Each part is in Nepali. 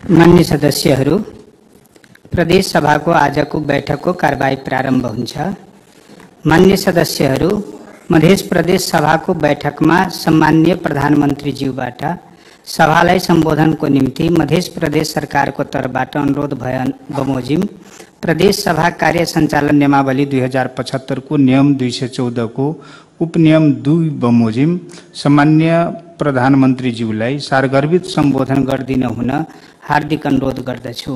मान्य सदस्यहरू, प्रदेश सभाको आजको बैठकको कारबाही प्रारम्भ हुन्छ। मान्य सदस्यहरू, मध्य प्रदेश सभाको बैठकमा सम्मान्य प्रधानमन्त्रीज्यूबाट सभालाई सम्बोधनको निम्ति मध्य प्रदेश सरकारको तर्फबाट अनुरोध भए बमोजिम प्रदेश सभा कार्य सञ्चालन नियमावली 2075 को नियम 214 को उपनियम 2 बमोजिम सम्मान्य प्रधानमन्त्रीज्यूलाई सारगर्भित सम्बोधन गरिदिन हुन हार्दिक अनुरोध गर्दछु।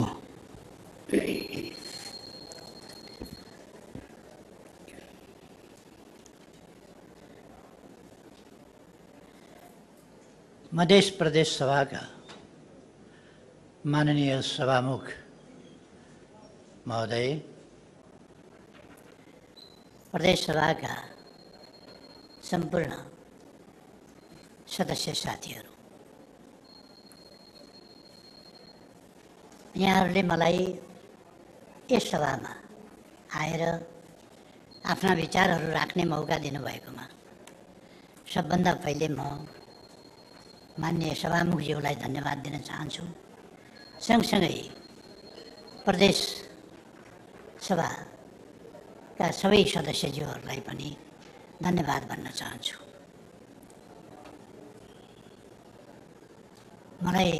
मध्य प्रदेश सभा का माननीय सभामुख महोदय, प्रदेश सभा का संपूर्ण सदस्य साथीहरू, यहाँहरूले मलाई यस सभामा आएर आफ्ना विचारहरू राख्ने मौका दिनुभएकोमा सबभन्दा पहिले म माननीय सभामुखज्यूलाई धन्यवाद दिन चाहन्छु। सँगसँगै प्रदेश सभाका सबै सदस्यज्यूहरूलाई पनि धन्यवाद भन्न चाहन्छु। मलाई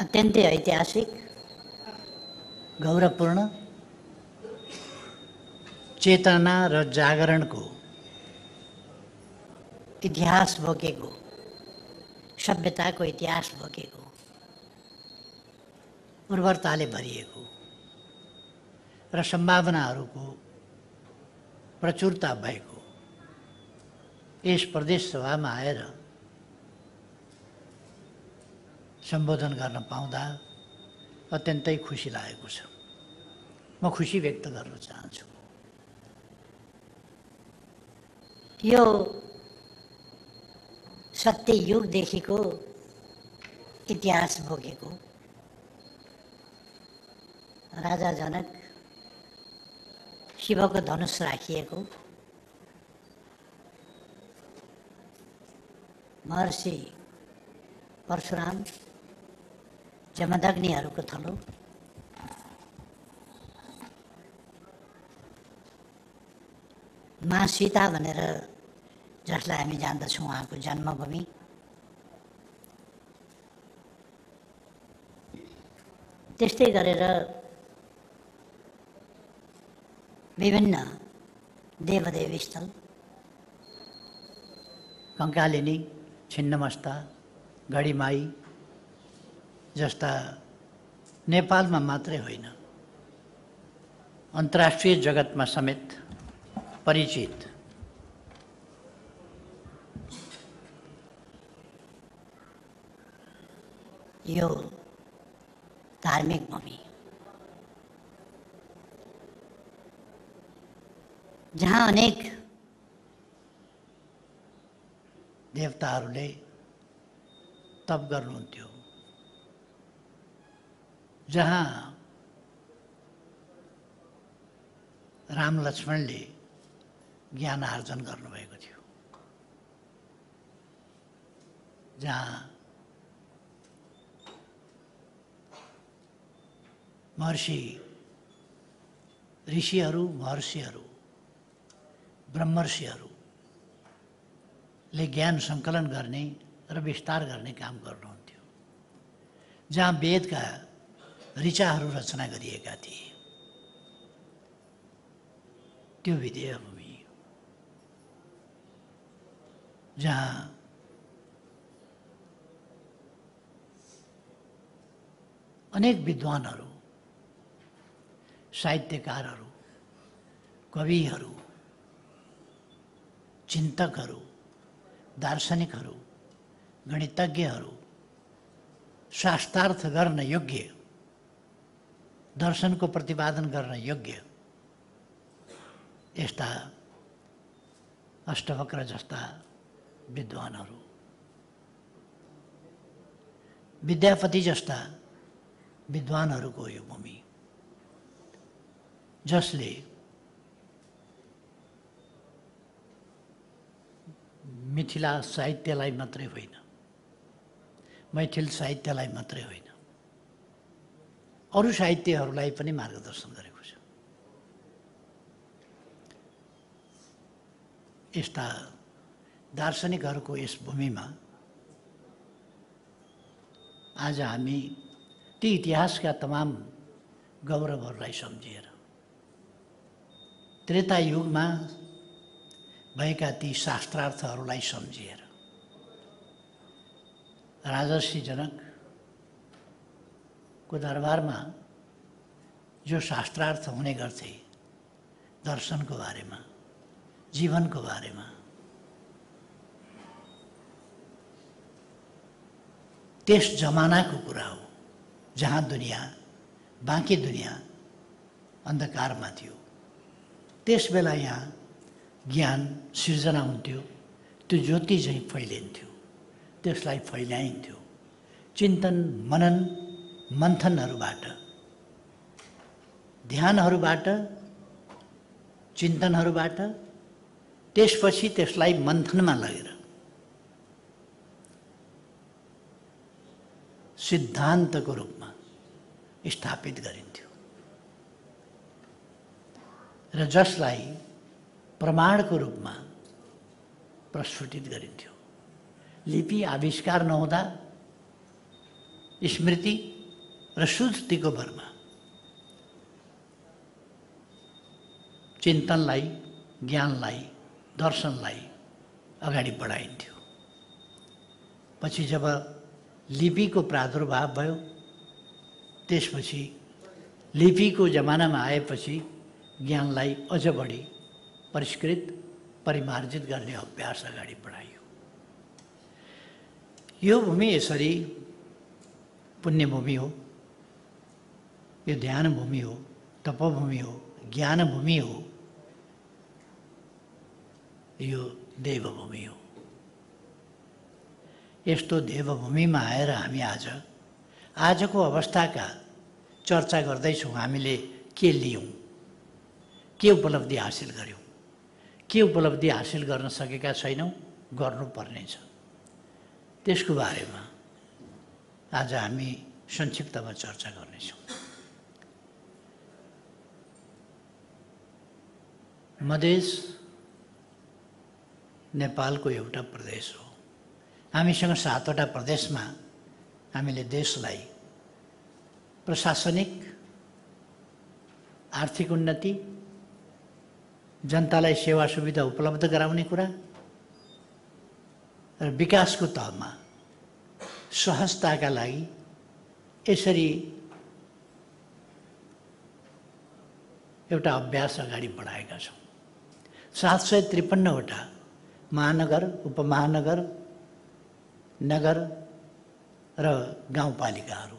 अत्यन्तै ऐतिहासिक, गौरवपूर्ण, चेतना र जागरणको इतिहास बोकेको, सभ्यताको इतिहास बोकेको, उर्वरताले भरिएको र सम्भावनाहरूको प्रचुरता भएको यस प्रदेश सभामा आएर सम्बोधन गर्न पाउँदा अत्यन्तै खुसी लागेको छ। म खुसी व्यक्त गर्न चाहन्छु। यो सत्य युगदेखिको इतिहास बोकेको राजा जनक शिवको धनुष राखिएको, महर्षि परशुराम जमदग्निहरूको थलो, माँ सीता भनेर जसलाई हामी जान्दछौँ उहाँको जन्मभूमि, त्यस्तै गरेर विभिन्न देवदेवी स्थल, कङ्कालिनी, छिन्नमस्ता, गढीमाई जस्ता नेपालमा मात्रै होइन अन्तर्राष्ट्रिय जगतमा समेत परिचित यो धार्मिक भूमि, जहाँ अनेक देवताहरूले तप गर्नुहुन्थ्यो, जहाँ राम लक्ष्मणले ज्ञान आर्जन गर्नुभएको थियो, जहाँ महर्षि ऋषिहरू, महर्षिहरू, ब्रह्मर्षिहरूले ज्ञान सङ्कलन गर्ने र विस्तार गर्ने काम गर्नुहुन्थ्यो, जहाँ वेदका ऋचाहरू रचना गरिएका थिए, त्यो विदेह भूमि, जहाँ अनेक विद्वानहरू, साहित्यकारहरू, कविहरू, चिन्तकहरू, दार्शनिकहरू, गणितज्ञहरू, शास्त्रार्थ गर्न योग्य, दर्शनको प्रतिपादन गर्न योग्य यस्ता अष्टवक्र जस्ता विद्वानहरू, विद्यापति जस्ता विद्वानहरूको यो भूमि, जसले मिथिला साहित्यलाई मात्रै होइन मैथिल साहित्यलाई मात्रै होइन, अरू साहित्यहरूलाई पनि मार्गदर्शन गरेको छ। यस्ता दार्शनिकहरूको यस भूमिमा आज हामी ती इतिहासका तमाम गौरवहरूलाई सम्झिएर, त्रेता युगमा भएका ती शास्त्रार्थहरूलाई सम्झिएर, राजर्षि जनकको दरबारमा जो शास्त्रार्थ हुने गर्थे, दर्शनको बारेमा, जीवनको बारेमा, त्यस जमानाको कुरा हो जहाँ दुनियाँ, बाँकी दुनियाँ अन्धकारमा थियो। त्यस बेला यहाँ ज्ञान सिर्जना हुन्थ्यो, त्यो ज्योति चाहिँ फैलिन्थ्यो, त्यसलाई फैल्याइन्थ्यो। चिन्तन मनन मन्थनहरूबाट, ध्यानहरूबाट, चिन्तनहरूबाट, त्यसपछि त्यसलाई मन्थनमा लगेर सिद्धान्तको रूपमा स्थापित गरिन्थ्यो र जसलाई प्रमाणको रूपमा प्रस्फुटित गरिन्थ्यो। लिपि आविष्कार नहुँदा स्मृति र सुधृतिको भरमा चिन्तनलाई, ज्ञानलाई, दर्शनलाई अगाडि बढाइन्थ्यो। पछि जब लिपिको प्रादुर्भाव भयो, त्यसपछि लिपिको जमानामा आएपछि ज्ञानलाई अझ बढी परिष्कृत, परिमार्जित गर्ने अभ्यास अगाडि बढाइयो। यो भूमि यसरी पुण्यभूमि हो, यो ध्यान भूमि हो, तपभूमि हो, ज्ञान भूमि हो, यो देवभूमि हो। यस्तो देवभूमिमा आएर हामी आजको अवस्थाका चर्चा गर्दैछौँ। हामीले के लियौँ, के उपलब्धि हासिल गर्यौँ, के उपलब्धि हासिल गर्न सकेका छैनौँ, गर्नुपर्नेछ, त्यसको बारेमा आज हामी संक्षिप्तमा चर्चा गर्नेछौँ। मधेस नेपालको एउटा प्रदेश हो। हामीसँग 7वटा प्रदेशमा हामीले देशलाई प्रशासनिक, आर्थिक उन्नति, जनतालाई सेवा सुविधा उपलब्ध गराउने कुरा र विकासको तहमा सहजताका लागि यसरी एउटा अभ्यास अगाडि बढाएका छौँ। 753वटा महानगर, उपमहानगर, नगर र गाउँपालिकाहरू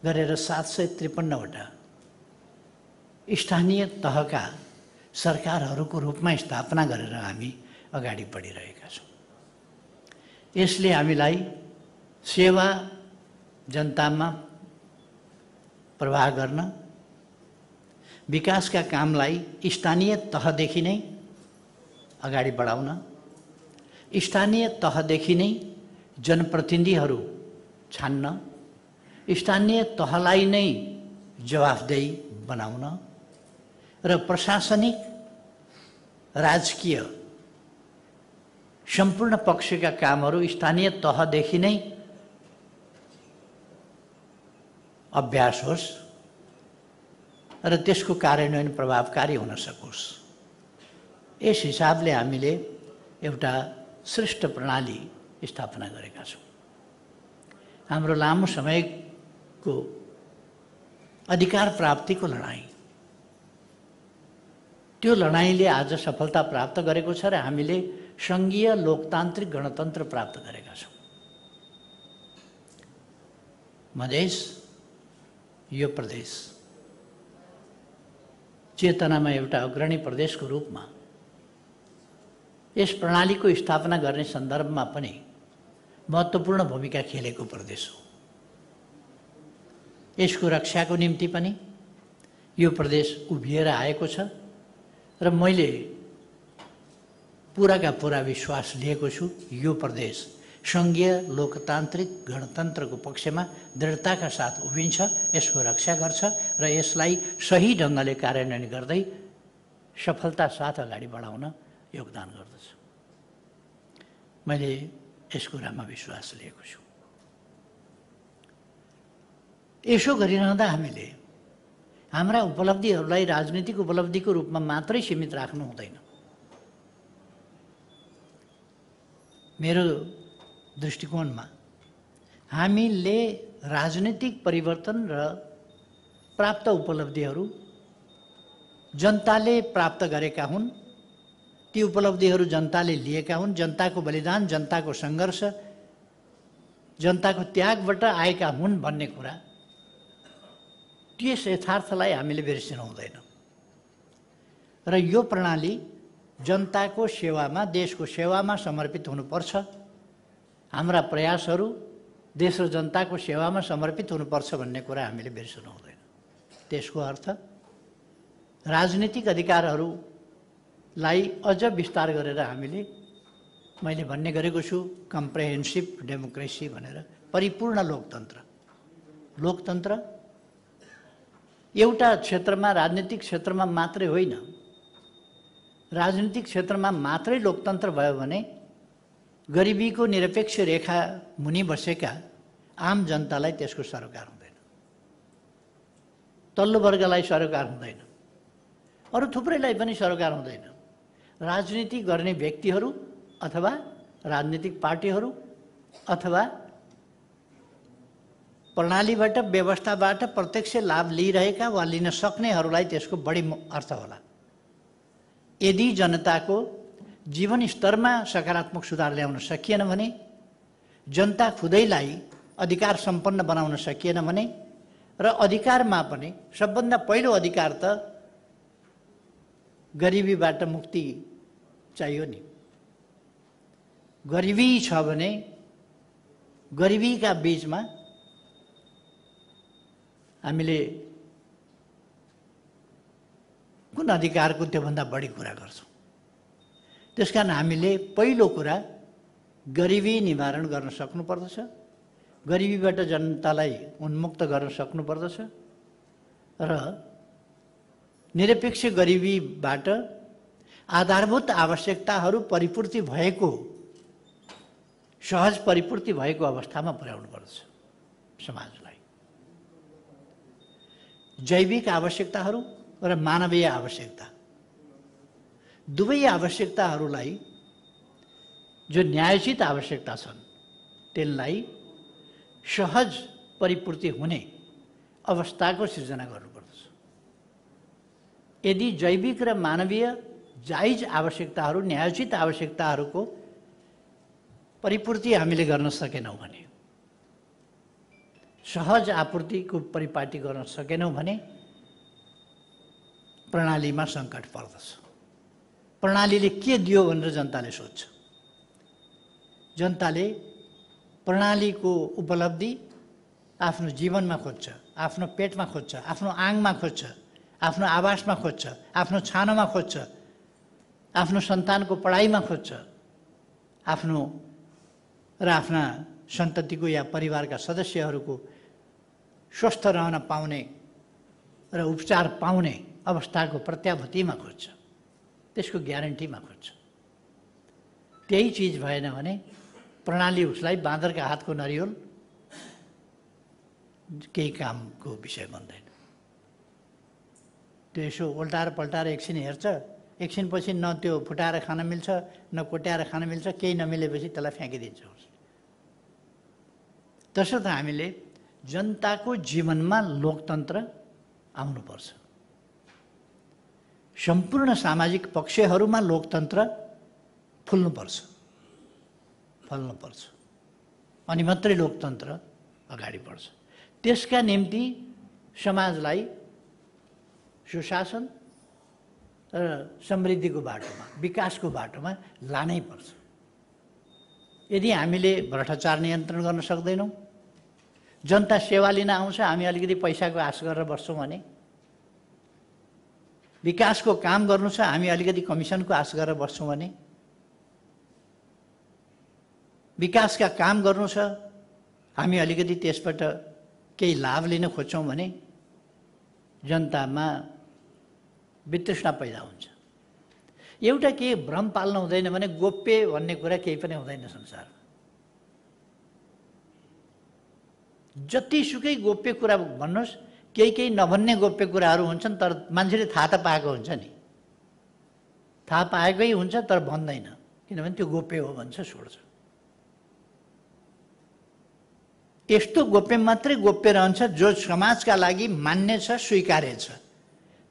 गरेर 753वटा स्थानीय तहका सरकारहरूको रूपमा स्थापना गरेर हामी अगाडि बढिरहेका छौँ। यसले हामीलाई सेवा जनतामा प्रवाह गर्न, विकासका कामलाई स्थानीय तहदेखि नै अगाडि बढाउन, स्थानीय तहदेखि नै जनप्रतिनिधिहरू छान्न, स्थानीय तहलाई नै जवाफदेही बनाउन र प्रशासनिक, राजकीय सम्पूर्ण पक्षका कामहरू स्थानीय तहदेखि नै अभ्यास होस् र त्यसको कार्यान्वयन प्रभावकारी हुन सकोस्। यस हिसाबले हामीले एउटा श्रेष्ठ प्रणाली स्थापना गरेका छौँ। हाम्रो लामो समयको अधिकार प्राप्तिको लडाईँ, त्यो लडाईँले आज सफलता प्राप्त गरेको छ र हामीले सङ्घीय लोकतान्त्रिक गणतन्त्र प्राप्त गरेका छौँ। मधेस, यो प्रदेश चेतनामा एउटा अग्रणी प्रदेशको रूपमा यस प्रणालीको स्थापना गर्ने सन्दर्भमा पनि महत्त्वपूर्ण भूमिका खेलेको प्रदेश हो। यसको रक्षाको निम्ति पनि यो प्रदेश उभिएर आएको छ र मैले पुराका पुरा विश्वास लिएको छु यो प्रदेश सङ्घीय लोकतान्त्रिक गणतन्त्रको पक्षमा दृढताका साथ उभिन्छ, यसको रक्षा गर्छ र यसलाई सही ढङ्गले कार्यान्वयन गर्दै सफलता साथ अगाडि बढाउन योगदान गर्दछ। मैले यस कुरामा विश्वास लिएको छु। यसो गरिरहँदा हामीले हाम्रा उपलब्धिहरूलाई राजनीतिक उपलब्धिको रूपमा मात्रै सीमित राख्नु हुँदैन। मेरो दृष्टिकोणमा हामीले राजनीतिक परिवर्तन र प्राप्त उपलब्धिहरू जनताले प्राप्त गरेका हुन्, ती उपलब्धिहरू जनताले लिएका हुन्, जनताको बलिदान, जनताको सङ्घर्ष, जनताको त्यागबाट आएका हुन् भन्ने कुरा, त्यस यथार्थलाई हामीले बिर्सिनु हुँदैन। र यो प्रणाली जनताको सेवामा, देशको सेवामा समर्पित हुनुपर्छ। हाम्रा प्रयासहरू देश र जनताको सेवामा समर्पित हुनुपर्छ भन्ने कुरा हामीले बिर्सनु हुँदैन। त्यसको अर्थ राजनीतिक अधिकारहरूलाई अझ विस्तार गरेर हामीले, मैले भन्ने गरेको छु, कम्प्रेहेन्सिभ डेमोक्रेसी भनेर, परिपूर्ण लोकतन्त्र। लोकतन्त्र एउटा क्षेत्रमा, राजनीतिक क्षेत्रमा मात्रै होइन। राजनीतिक क्षेत्रमा मात्रै लोकतन्त्र भयो भने गरिबीको निरपेक्ष रेखा मुनि बसेका आम जनतालाई त्यसको सरोकार हुँदैन, तल्लो वर्गलाई सरोकार हुँदैन, अरू थुप्रैलाई पनि सरोकार हुँदैन। राजनीति गर्ने व्यक्तिहरू अथवा राजनीतिक पार्टीहरू अथवा प्रणालीबाट, व्यवस्थाबाट प्रत्यक्ष लाभ लिइरहेका वा लिन सक्नेहरूलाई त्यसको बढी अर्थ होला। यदि जनताको जीवन स्तरमा सकारात्मक सुधार ल्याउन सकिएन भने, जनता खुदैलाई अधिकार सम्पन्न बनाउन सकिएन भने, र अधिकारमा पनि सबभन्दा पहिलो अधिकार त गरिबीबाट मुक्ति चाहियो नि। गरिबी छ भने गरिबीका बीचमा हामीले कुन अधिकारको त्योभन्दा बढी कुरा गर्छौँ। त्यसकारण हामीले पहिलो कुरा गरिबी निवारण गर्न सक्नुपर्दछ, गरिबीबाट जनतालाई उन्मुक्त गर्न सक्नुपर्दछ र निरपेक्ष गरिबीबाट आधारभूत आवश्यकताहरू परिपूर्ति भएको, सहज परिपूर्ति भएको अवस्थामा पुर्याउनुपर्दछ समाजलाई। जैविक आवश्यकताहरू र मानवीय आवश्यकता, दुवै आवश्यकताहरूलाई, जो न्यायोचित आवश्यकता छन्, त्यसलाई सहज परिपूर्ति हुने अवस्थाको सिर्जना गर्नुपर्दछ। यदि जैविक र मानवीय जायज आवश्यकताहरू, न्यायोचित आवश्यकताहरूको परिपूर्ति हामीले गर्न सकेनौँ भने, सहज आपूर्तिको परिपाटी गर्न सकेनौँ भने प्रणालीमा सङ्कट पर्दछ। प्रणालीले के दियो भनेर जनताले सोध्छ। जनताले प्रणालीको उपलब्धि आफ्नो जीवनमा खोज्छ, आफ्नो पेटमा खोज्छ, आफ्नो आङमा खोज्छ, आफ्नो आवासमा खोज्छ, आफ्नो छानोमा खोज्छ, आफ्नो सन्तानको पढाइमा खोज्छ, आफ्नो र आफ्ना सन्ततिको या परिवारका सदस्यहरूको स्वस्थ रहन पाउने र उपचार पाउने अवस्थाको प्रत्याभूतिमा खोज्छ, त्यसको ग्यारेन्टीमा खोज्छ। त्यही चिज भएन भने प्रणाली उसलाई बाँदरका हातको नरिवल केही कामको विषय बन्दैन। त्यो यसो उल्टाएर पल्टाएर एकछिन हेर्छ, एकछिनपछि न त्यो फुटाएर खान मिल्छ, न कोट्याएर खान मिल्छ, केही नमिलेपछि त्यसलाई फ्याँकिदिन्छ। तसर्थ हामीले जनताको जीवनमा लोकतन्त्र आउनुपर्छ। सम्पूर्ण सामाजिक पक्षहरूमा लोकतन्त्र फुल्नुपर्छ, फल्नुपर्छ, अनि मात्रै लोकतन्त्र अगाडि बढ्छ। त्यसका निम्ति समाजलाई सुशासन र समृद्धिको बाटोमा, विकासको बाटोमा लानै पर्छ। यदि हामीले भ्रष्टाचार नियन्त्रण गर्न सक्दैनौँ, जनता सेवा लिन आउँछ, हामी अलिकति पैसाको आश गरेर बस्छौँ भने, विकासको काम गर्नु छ, हामी अलिकति कमिसनको आश गरेर बस्छौँ भने, विकासका काम गर्नु छ, हामी अलिकति त्यसबाट केही लाभ लिन खोज्छौँ भने जनतामा वितृष्णा पैदा हुन्छ। एउटा के भ्रम पाल्न हुँदैन भने गोप्य भन्ने कुरा केही पनि हुँदैन संसारमा। जतिसुकै गोप्य कुरा भन्नुहोस्, केही नभन्ने गोप्य कुराहरू हुन्छन्, तर मान्छेले थाहा त पाएको हुन्छ नि, थाहा पाएकै हुन्छ तर भन्दैन, किनभने त्यो गोप्य हो भन्छ, छोड्छ। यस्तो गोप्य मात्रै गोप्य रहन्छ जो समाजका लागि मान्य छ, स्वीकार्य छ,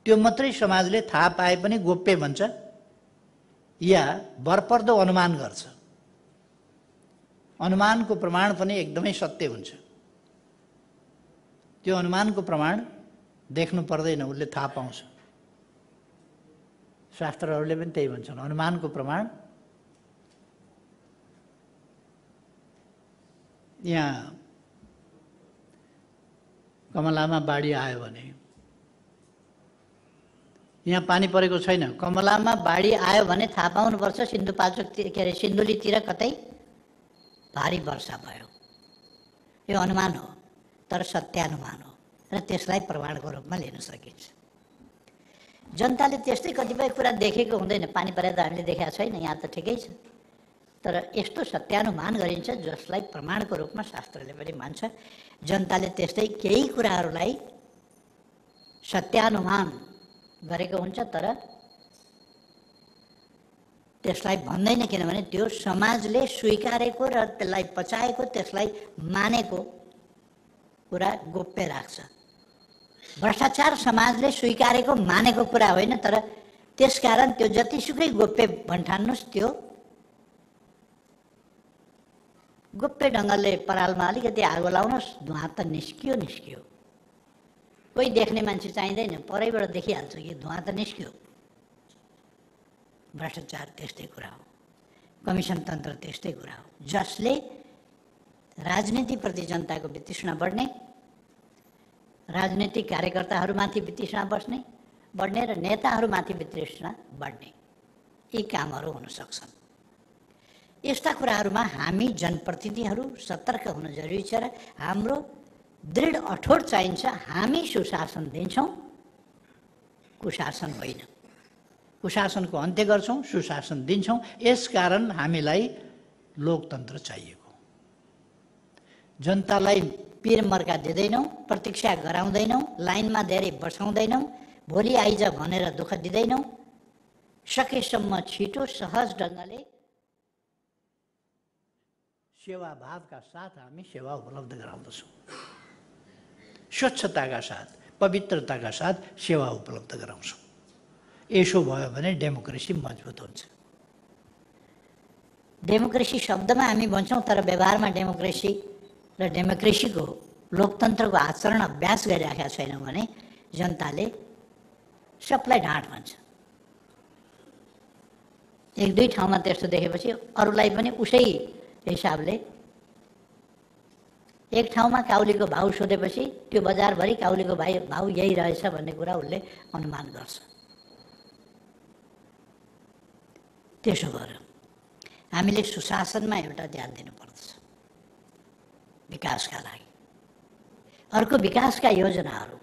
त्यो मात्रै समाजले थाहा पाए पनि गोप्य भन्छ या भरपर्दो अनुमान गर्छ। अनुमानको प्रमाण पनि एकदमै सत्य हुन्छ। त्यो अनुमानको प्रमाण देख्नु पर्दैन, उसले थाहा पाउँछ। शास्त्रहरूले पनि त्यही भन्छन्, अनुमानको प्रमाण। यहाँ कमलामा बाढी आयो भने, यहाँ पानी परेको छैन, कमलामा बाढी आयो भने थाहा पाउनुपर्छ सिन्धुपाल्चोक के अरे सिन्धुलीतिर कतै भारी वर्षा भयो। यो अनुमान हो, तर सत्यानुमान हो र त्यसलाई प्रमाणको रूपमा लिन सकिन्छ। जनताले त्यस्तै कतिपय कुरा देखेको हुँदैन, पानी परे त हामीले देखेका छैन, यहाँ त ठिकै छ, तर यस्तो सत्यानुमान गरिन्छ जसलाई प्रमाणको रूपमा शास्त्रले पनि मान्छ। जनताले त्यस्तै केही कुराहरूलाई सत्यानुमान गरेको हुन्छ, तर त्यसलाई भन्दैन, किनभने त्यो समाजले स्वीकारेको र त्यसलाई पचाएको, त्यसलाई मानेको कुरा गोप्य राख्छ। भ्रष्टाचार समाजले स्वीकारेको मानेको कुरा होइन, तर त्यसकारण त्यो जतिसुकै गोप्य भन्ठान्नुहोस्, त्यो गोप्य ढङ्गले परालमा अलिकति आगो लाउनुहोस्, धुवा त निस्कियो। कोही देख्ने मान्छे चाहिँदैन, परैबाट देखिहाल्छ कि धुवा त निस्कियो। भ्रष्टाचार त्यस्तै कुरा हो, कमिसन तन्त्र त्यस्तै कुरा हो, जसले राजनीतिप्रति जनताको वितृष्णा बढ्ने, राजनीतिक कार्यकर्ताहरूमाथि वितृष्णा बढ्ने र नेताहरूमाथि वितृष्णा बढ्ने, यी कामहरू हुन सक्छन्। यस्ता कुराहरूमा हामी जनप्रतिनिधिहरू सतर्क हुन जरुरी छ र हाम्रो दृढ अठोट चाहिन्छ। हामी सुशासन दिन्छौँ, कुशासन होइन। कुशासनको अन्त्य गर्छौँ, सुशासन दिन्छौँ। यसकारण हामीलाई लोकतन्त्र चाहिएको। जनतालाई पिर मर्का दिँदैनौँ, प्रतीक्षा गराउँदैनौँ, लाइनमा धेरै बसाउँदैनौँ, भोलि आइज भनेर दुःख दिँदैनौँ। सकेसम्म छिटो सहज ढङ्गले सेवाभावका साथ हामी सेवा उपलब्ध गराउँदछौँ। स्वच्छताका साथ, पवित्रताका साथ सेवा उपलब्ध गराउँछौँ। यसो भयो भने डेमोक्रेसी मजबुत हुन्छ। डेमोक्रेसी शब्दमा हामी भन्छौँ, तर व्यवहारमा डेमोक्रेसी र डेमोक्रेसीको लोकतन्त्रको आचरण अभ्यास गरिराखेका छैनौँ भने जनताले सबलाई ढाँट भन्छ। एक दुई ठाउँमा त्यस्तो देखेपछि अरूलाई पनि उसै हिसाबले, एक ठाउँमा काउलीको भाउ सोधेपछि त्यो बजारभरि काउलीको भाउ यही रहेछ भन्ने कुरा उसले अनुमान गर्छ। त्यसो भएर हामीले सुशासनमा एउटा ध्यान दिनुपर्दछ विकासका लागि। अर्को विकासका योजनाहरू,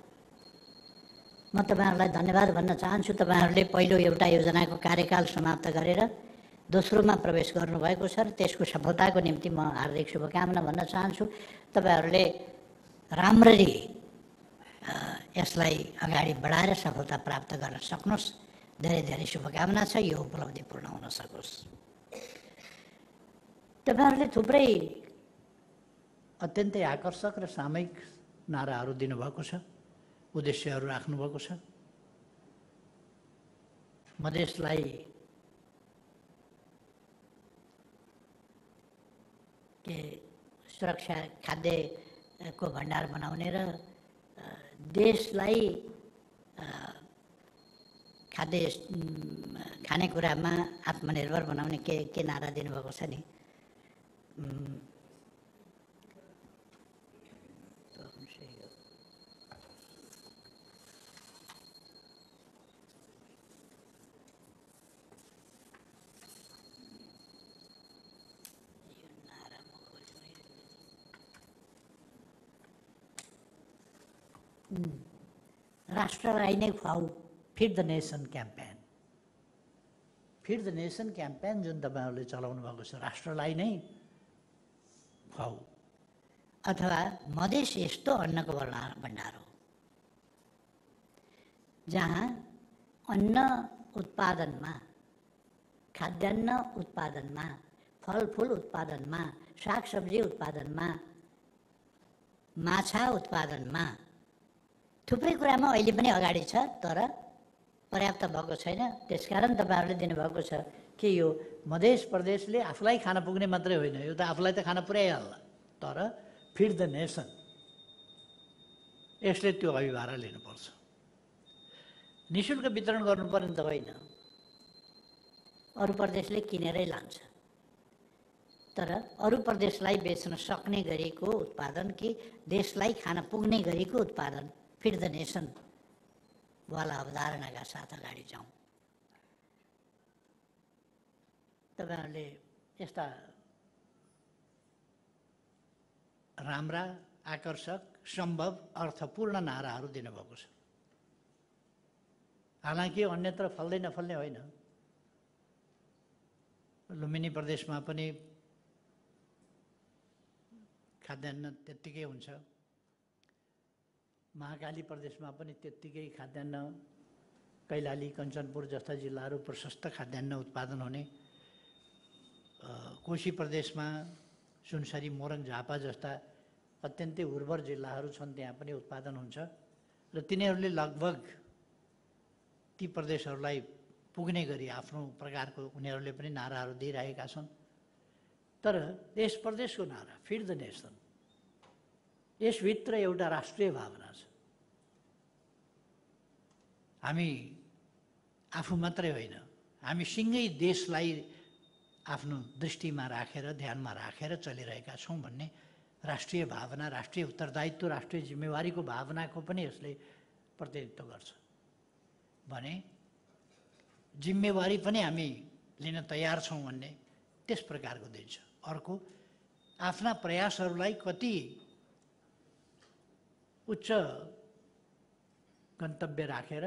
म तपाईँहरूलाई धन्यवाद भन्न चाहन्छु। तपाईँहरूले पहिलो एउटा योजनाको कार्यकाल समाप्त गरेर दोस्रोमा प्रवेश गर्नुभएको छ र त्यसको सफलताको निम्ति म हार्दिक शुभकामना भन्न चाहन्छु। तपाईँहरूले राम्ररी यसलाई अगाडि बढाएर सफलता प्राप्त गर्न सक्नुहोस्। धेरै धेरै शुभकामना छ, यो उपलब्धि पूर्ण हुन सकोस्। तपाईँहरूले थुप्रै अत्यन्तै आकर्षक र सामयिक नाराहरू दिनुभएको छ, उद्देश्यहरू राख्नुभएको छ। मधेसलाई के सुरक्षा, खाद्यको भण्डार बनाउने र देशलाई खानेकुरामा आत्मनिर्भर बनाउने के नारा दिनुभएको छ नि, राष्ट्रलाई नै खुवाऊ, feed the nation campaign. Feed the nation campaign जुन तपाईँहरूले चलाउनु भएको छ, राष्ट्रलाई नै खुवाऊ। अथवा मधेस यस्तो अन्नको भण्डार हो जहाँ अन्न उत्पादनमा, खाद्यान्न उत्पादनमा, फलफुल उत्पादनमा, सागसब्जी उत्पादनमा, माछा उत्पादनमा, थुप्रै कुरामा अहिले पनि अगाडि छ, तर पर्याप्त भएको छैन। त्यसकारण तपाईँहरूले दिनुभएको छ कि यो मधेस प्रदेशले आफूलाई खान पुग्ने मात्रै होइन, यो त आफूलाई त खान पुर्याइहाल्ला, तर फिड द नेसन, यसले त्यो अभिभार लिनुपर्छ। निःशुल्क वितरण गर्नुपर्ने त होइन, अरू प्रदेशले किनेरै लान्छ, तर अरू प्रदेशलाई बेच्न सक्ने गरेको उत्पादन कि देशलाई खान पुग्ने गरेको उत्पादन, फिड द नेसन वाला अवधारणाका साथ अगाडि जाउँ। तपाईँहरूले यस्ता राम्रा, आकर्षक, सम्भव, अर्थपूर्ण नाराहरू दिनुभएको छ। हालाकि अन्यत्र फल्दै नफल्ने होइन, लुम्बिनी प्रदेशमा पनि खाद्यान्न त्यत्तिकै हुन्छ, महाकाली प्रदेशमा पनि त्यत्तिकै खाद्यान्न, कैलाली, कञ्चनपुर जस्ता जिल्लाहरू प्रशस्त खाद्यान्न उत्पादन हुने, कोशी प्रदेशमा सुनसरी, मोरङ, झापा जस्ता अत्यन्तै उर्वर जिल्लाहरू छन्, त्यहाँ पनि उत्पादन हुन्छ र तिनीहरूले लगभग ती प्रदेशहरूलाई पुग्ने गरी आफ्नो प्रकारको उनीहरूले पनि नाराहरू दिइरहेका छन्। तर यस प्रदेशको नारा फिड द नेसन, यसभित्र एउटा राष्ट्रिय भावना छ। हामी आफू मात्रै होइन, हामी सँगै देशलाई आफ्नो दृष्टिमा राखेर, ध्यानमा राखेर चलिरहेका छौँ भन्ने राष्ट्रिय भावना, राष्ट्रिय उत्तरदायित्व, राष्ट्रिय जिम्मेवारीको भावनाको पनि यसले प्रतिनिधित्व गर्छ भने जिम्मेवारी पनि हामी लिन तयार छौँ भन्ने त्यस प्रकारको दिन्छ। अर्को, आफ्ना प्रयासहरूलाई कति उच्च गन्तव्य राखेर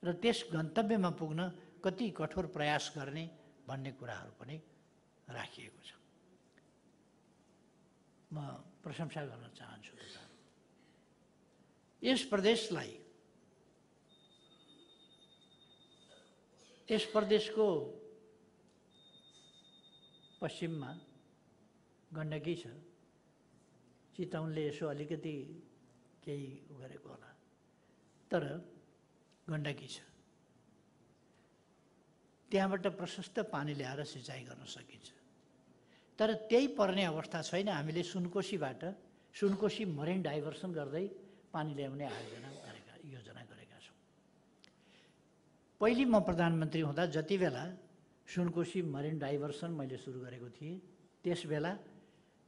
र त्यस गन्तव्यमा पुग्न कति कठोर प्रयास गर्ने भन्ने कुराहरू पनि राखिएको छ। म प्रशंसा गर्न चाहन्छु। यस प्रदेशलाई, यस प्रदेशको पश्चिममा गण्डकी छ, चितवनले यसो अलिकति केही गरेको होला, तर गण्डकी छ, त्यहाँबाट प्रशस्त पानी ल्याएर सिँचाइ गर्न सकिन्छ। तर त्यही पर्ने अवस्था छैन। हामीले सुनकोसीबाट, सुनकोसी मरिन डाइभर्सन गर्दै पानी ल्याउने योजना गरेका छौँ। पहिले म प्रधानमन्त्री हुँदा जति बेला सुनकोसी मरिन डाइभर्सन मैले सुरु गरेको थिएँ, त्यस बेला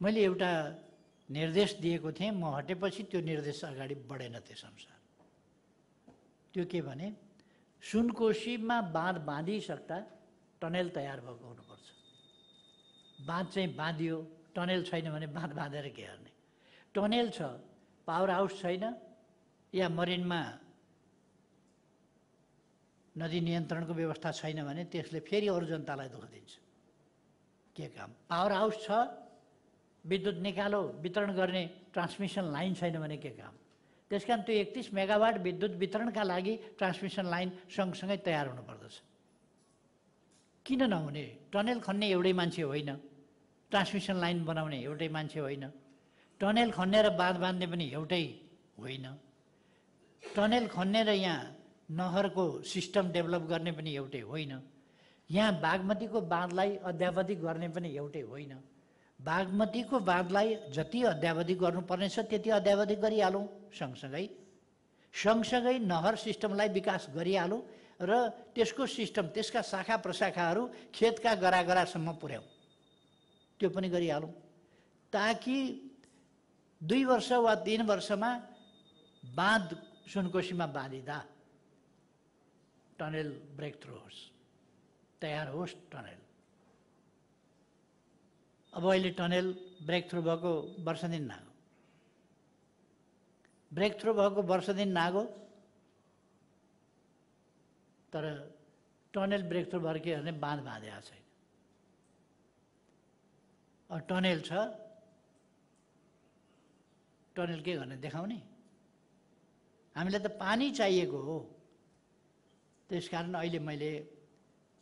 मैले एउटा निर्देश दिएको थिएँ। म हटेपछि त्यो निर्देश अगाडि बढेन त्यस अनुसार। त्यो के भने, सुनकोसीमा बाँध बाँधिसक्दा टनेल तयार भएको हुनुपर्छ। बाँध चाहिँ बाँधियो, टनेल छैन भने बाँध बाँधेर के गर्ने? टनेल छ, पावर हाउस छैन, या मरिनमा नदी नियन्त्रणको व्यवस्था छैन भने त्यसले फेरि अरू जनतालाई दुःख दिन्छ। के काम? पावर हाउस छ, विद्युत निकालो, वितरण गर्ने ट्रान्समिसन लाइन छैन भने के काम? त्यसकारण त्यो 31 मेगावाट विद्युत वितरणका लागि ट्रान्समिसन लाइन सँगसँगै तयार हुनुपर्दछ। किन नहुने? टनेल खन्ने एउटै मान्छे होइन, ट्रान्समिसन लाइन बनाउने एउटै मान्छे होइन, टनेल खन्ने र बाँध बाँध्ने पनि एउटै होइन, टनेल खन्ने र यहाँ नहरको सिस्टम डेभलप गर्ने पनि एउटै होइन, यहाँ बागमतीको बाँधलाई अद्यावधिक गर्ने पनि एउटै होइन। बागमतीको बाँधलाई जति अद्यावधिक गर्नुपर्ने छ त्यति अद्यावधिक गरिहालौँ, सँगसँगै नहर सिस्टमलाई विकास गरिहालौँ र त्यसको सिस्टम, त्यसका शाखा प्रशाखाहरू खेतका गरागरासम्म पुर्याउँ, त्यो पनि गरिहालौँ, ताकि 2 वर्ष वा 3 वर्षमा बाँध सुनकोसीमा बाँधिँदा टनेल ब्रेक थ्रु होस्, तयार होस् टनेल। अब अहिले टनेल ब्रेक थ्रु भएको वर्ष दिन लाग्यो। ब्रेक थ्रु भएको वर्ष दिन नागो, तर टनेल ब्रेक थ्रु भएर के भने बाँध बाँधेको छैन। टनेल छ, टनेल के गर्ने देखाउने? हामीलाई त पानी चाहिएको हो। त्यसकारण अहिले मैले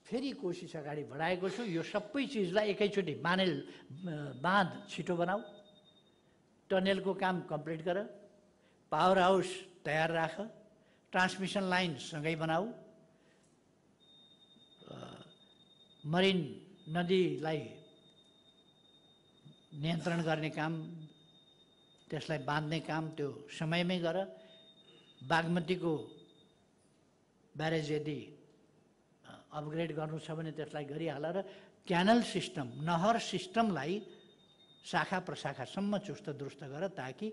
फेरि कोसिस अगाडि बढाएको छु। यो सबै चिजलाई एकैचोटि बाँध छिटो बनाऊ, टनेलको काम कम्प्लिट गर, पावर हाउस तयार राख, ट्रान्समिसन लाइन सँगै बनाऊ, मरिन नदीलाई नियन्त्रण गर्ने काम, त्यसलाई बाँध्ने काम त्यो समयमै गर, बागमतीको ब्यारेज यदि अपग्रेड गर्नु छ भने त्यसलाई गरिहाल र क्यानल सिस्टम, नहर सिस्टमलाई शाखा प्रशाखासम्म चुस्त दुरुस्त गर, ताकि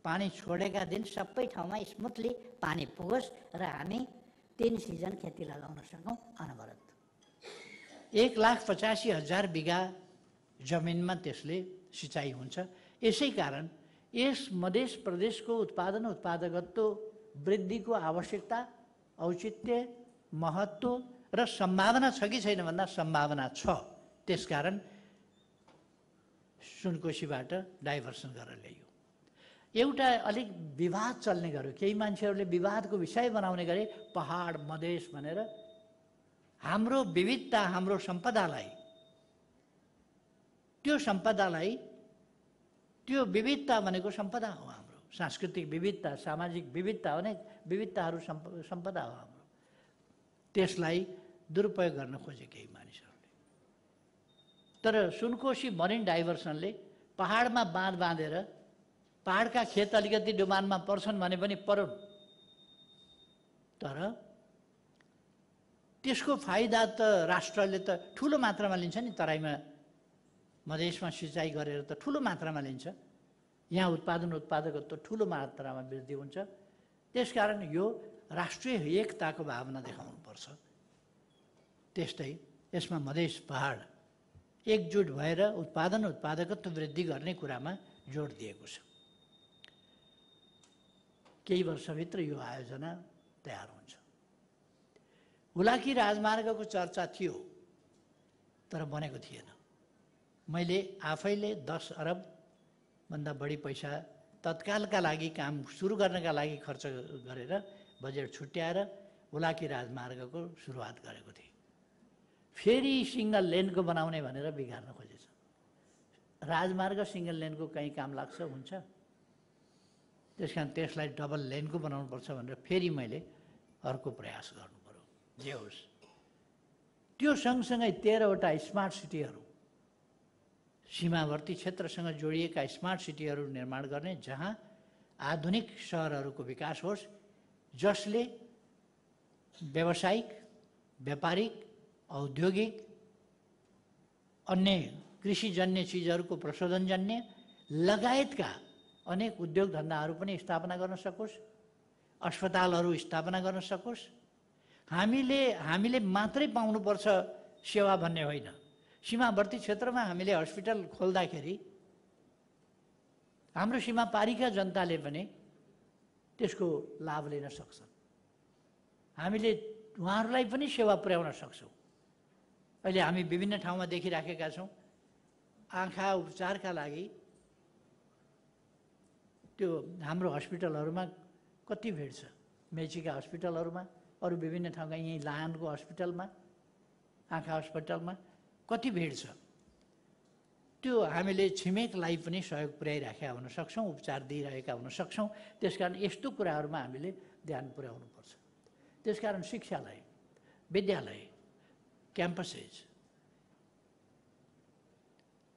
पानी छोडेका दिन सबै ठाउँमा स्मुथली पानी पुगोस् र हामी 3 सिजन खेती लगाउन सकौँ अनवरत। 1,85,000 बिघा जमिनमा त्यसले सिँचाइ हुन्छ। यसै कारण यस मध्य प्रदेशको उत्पादकत्व वृद्धिको आवश्यकता, औचित्य, महत्त्व र सम्भावना छ कि छैन भन्दा सम्भावना छ। त्यसकारण सुनकोसीबाट डाइभर्सन गरेर ल्याइयो। एउटा अलिक विवाद चल्ने गर्यो, केही मान्छेहरूले विवादको विषय बनाउने गरे पहाड मधेस भनेर। हाम्रो विविधता, हाम्रो सम्पदालाई, त्यो विविधता भनेको सम्पदा हो। हाम्रो सांस्कृतिक विविधता, सामाजिक विविधता, अनेक विविधताहरू सम्पदा हो हाम्रो। त्यसलाई दुरुपयोग गर्न खोजे केही मानिसहरूले। तर सुनकोशी मरिन डाइभर्सनले पहाडमा बाँध बाँधेर पहाडका खेत अलिकति डुबानमा पर्छन् भने पनि परुन्, तर त्यसको फाइदा त राष्ट्रले त ठुलो मात्रामा लिन्छ नि। तराईमा मधेसमा सिँचाइ गरेर त ठुलो मात्रामा लिन्छ, यहाँ उत्पादकत्व ठुलो मात्रामा वृद्धि हुन्छ। त्यसकारण यो राष्ट्रिय एकताको भावना देखाउनुपर्छ। त्यस्तै यसमा मधेस पहाड एकजुट भएर उत्पादकत्व वृद्धि गर्ने कुरामा जोड दिएको छ। केही वर्षभित्र यो आयोजना तयार हुन्छ। हुलाकी राजमार्गको चर्चा थियो, तर बनेको थिएन। मैले आफैले 10 अरबभन्दा बढी पैसा तत्कालका लागि, काम सुरु गर्नका लागि खर्च गरेर बजेट छुट्याएर हुलाकी राजमार्गको सुरुवात गरेको थिएँ। फेरि सिङ्गल लेनको बनाउने भनेर बिगार्न खोजेछ। राजमार्ग सिङ्गल लेनको कहीँ काम लाग्छ, हुन्छ? त्यसकारण त्यसलाई डबल लेनको बनाउनुपर्छ भनेर फेरि मैले अर्को प्रयास गर्नु पर्यो। जे होस्, त्यो सँगसँगै 13वटा स्मार्ट सिटीहरू, सीमावर्ती क्षेत्रसँग जोडिएका स्मार्ट सिटीहरू निर्माण गर्ने, जहाँ आधुनिक सहरहरूको विकास होस्, जसले व्यावसायिक, व्यापारिक, औद्योगिक, अन्य कृषिजन्य चिजहरूको प्रशोधनजन्य लगायतका अनेक उद्योग धन्दाहरू पनि स्थापना गर्न सकोस्, अस्पतालहरू स्थापना गर्न सकोस्। हामीले मात्रै पाउनुपर्छ सेवा भन्ने होइन। सीमावर्ती क्षेत्रमा हामीले हस्पिटल खोल्दाखेरि हाम्रो सीमापारीका जनताले पनि त्यसको लाभ लिन सक्छन्। हामीले उहाँहरूलाई पनि सेवा पुर्याउन सक्छौँ। अहिले हामी विभिन्न ठाउँमा देखिराखेका छौँ, आँखा उपचारका लागि त्यो हाम्रो हस्पिटलहरूमा कति भिड छ। मेचीका हस्पिटलहरूमा, अरू विभिन्न ठाउँका, यहीँ लायनको हस्पिटलमा, आँखा हस्पिटलमा कति भिड छ। त्यो हामीले छिमेकलाई पनि सहयोग पुर्याइराखेका हुन सक्छौँ, उपचार दिइरहेका हुन सक्छौँ। त्यसकारण यस्तो कुराहरूमा हामीले ध्यान पुर्याउनुपर्छ। त्यसकारण शिक्षालय, विद्यालय, क्याम्पसेस,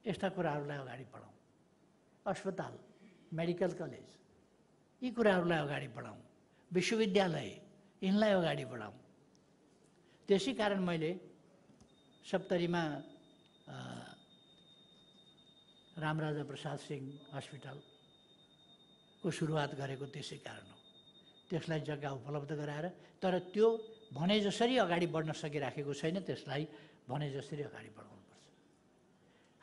यस्ता कुराहरूलाई अगाडि बढाउँ। अस्पताल, मेडिकल कलेज, यी कुराहरूलाई अगाडि बढाउँ। विश्वविद्यालय, यिनलाई अगाडि बढाउँ। त्यसै कारण मैले सप्तरीमा रामराजा प्रसाद सिंह हस्पिटलको सुरुवात गरेको त्यसै कारण हो। त्यसलाई जग्गा उपलब्ध गराएर, तर त्यो भने जसरी अगाडि बढ्न सकिराखेको छैन, त्यसलाई भने जसरी अगाडि बढाउनुपर्छ।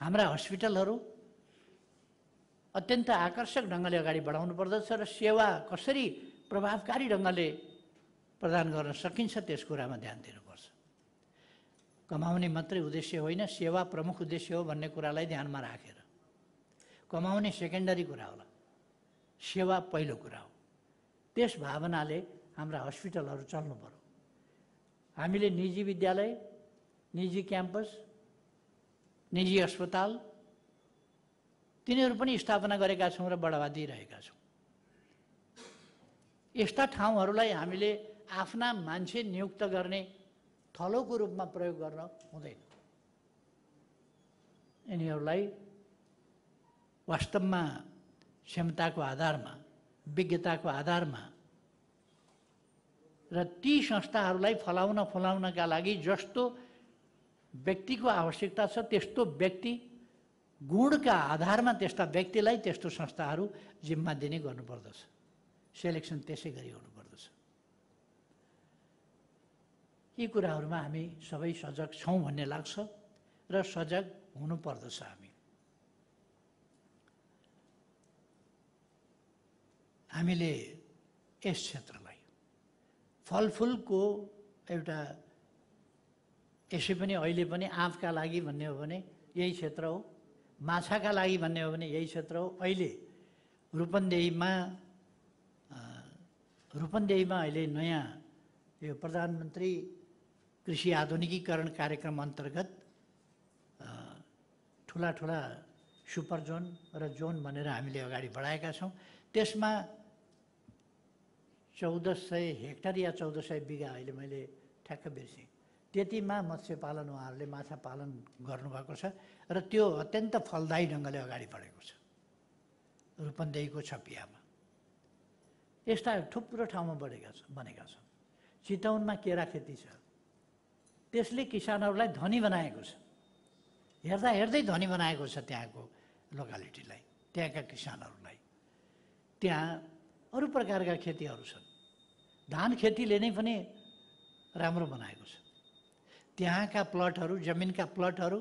हाम्रा हस्पिटलहरू अत्यन्त आकर्षक ढङ्गले अगाडि बढाउनु पर्दछ र सेवा कसरी प्रभावकारी ढङ्गले प्रदान गर्न सकिन्छ त्यस कुरामा ध्यान दिनुपर्छ। कमाउने मात्रै उद्देश्य होइन, सेवा प्रमुख उद्देश्य हो भन्ने कुरालाई ध्यानमा राखेर। कमाउने सेकेन्डरी कुरा होला, सेवा पहिलो कुरा हो। त्यस भावनाले हाम्रा हस्पिटलहरू चल्नु पर्यो। हामीले निजी विद्यालय, निजी क्याम्पस, निजी अस्पताल तिनीहरू पनि स्थापना गरेका छौँ र बढावा दिइरहेका छौँ। यस्ता ठाउँहरूलाई हामीले आफ्ना मान्छे नियुक्त गर्ने थलोको रूपमा प्रयोग गर्न हुँदैन। यिनीहरूलाई वास्तवमा क्षमताको आधारमा, विज्ञताको आधारमा र ती संस्थाहरूलाई फलाउनका लागि जस्तो व्यक्तिको आवश्यकता छ त्यस्तो व्यक्ति गुणका आधारमा त्यस्ता व्यक्तिलाई त्यस्तो संस्थाहरू जिम्मा दिने गर्नुपर्दछ। सेलेक्सन त्यसै गरी हुनुपर्दछ। यी कुराहरूमा हामी सबै सजग छौँ भन्ने लाग्छ र सजग हुनुपर्दछ। हामीले यस क्षेत्रलाई फलफुलको एउटा यसै पनि अहिले पनि आँपका लागि भन्ने हो भने यही क्षेत्र हो, माछाका लागि भन्ने हो भने यही क्षेत्र हो। अहिले रूपन्देहीमा अहिले नयाँ यो प्रधानमन्त्री कृषि आधुनिकीकरण कार्यक्रम अन्तर्गत ठुला ठुला सुपर जोन र जोन भनेर हामीले अगाडि बढाएका छौँ। त्यसमा 1400 हेक्टर या 1400 बिघा, अहिले मैले ठ्याक्क बिर्सेँ, त्यतिमा मत्स्य पालन उहाँहरूले माछा पालन गर्नुभएको छ र त्यो अत्यन्त फलदायी ढङ्गले अगाडि बढेको छ रूपन्देहीको छपियामा। यस्ता थुप्रो ठाउँमा बनेका छन्। चितवनमा केरा खेती छ, त्यसले किसानहरूलाई धनी बनाएको छ। हेर्दा हेर्दै धनी बनाएको छ त्यहाँको लोकालिटीलाई, त्यहाँका किसानहरूलाई। त्यहाँ अरू प्रकारका खेतीहरू छन्। धान खेतीले नै पनि राम्रो बनाएको छ। त्यहाँका प्लटहरू, जमिनका प्लटहरू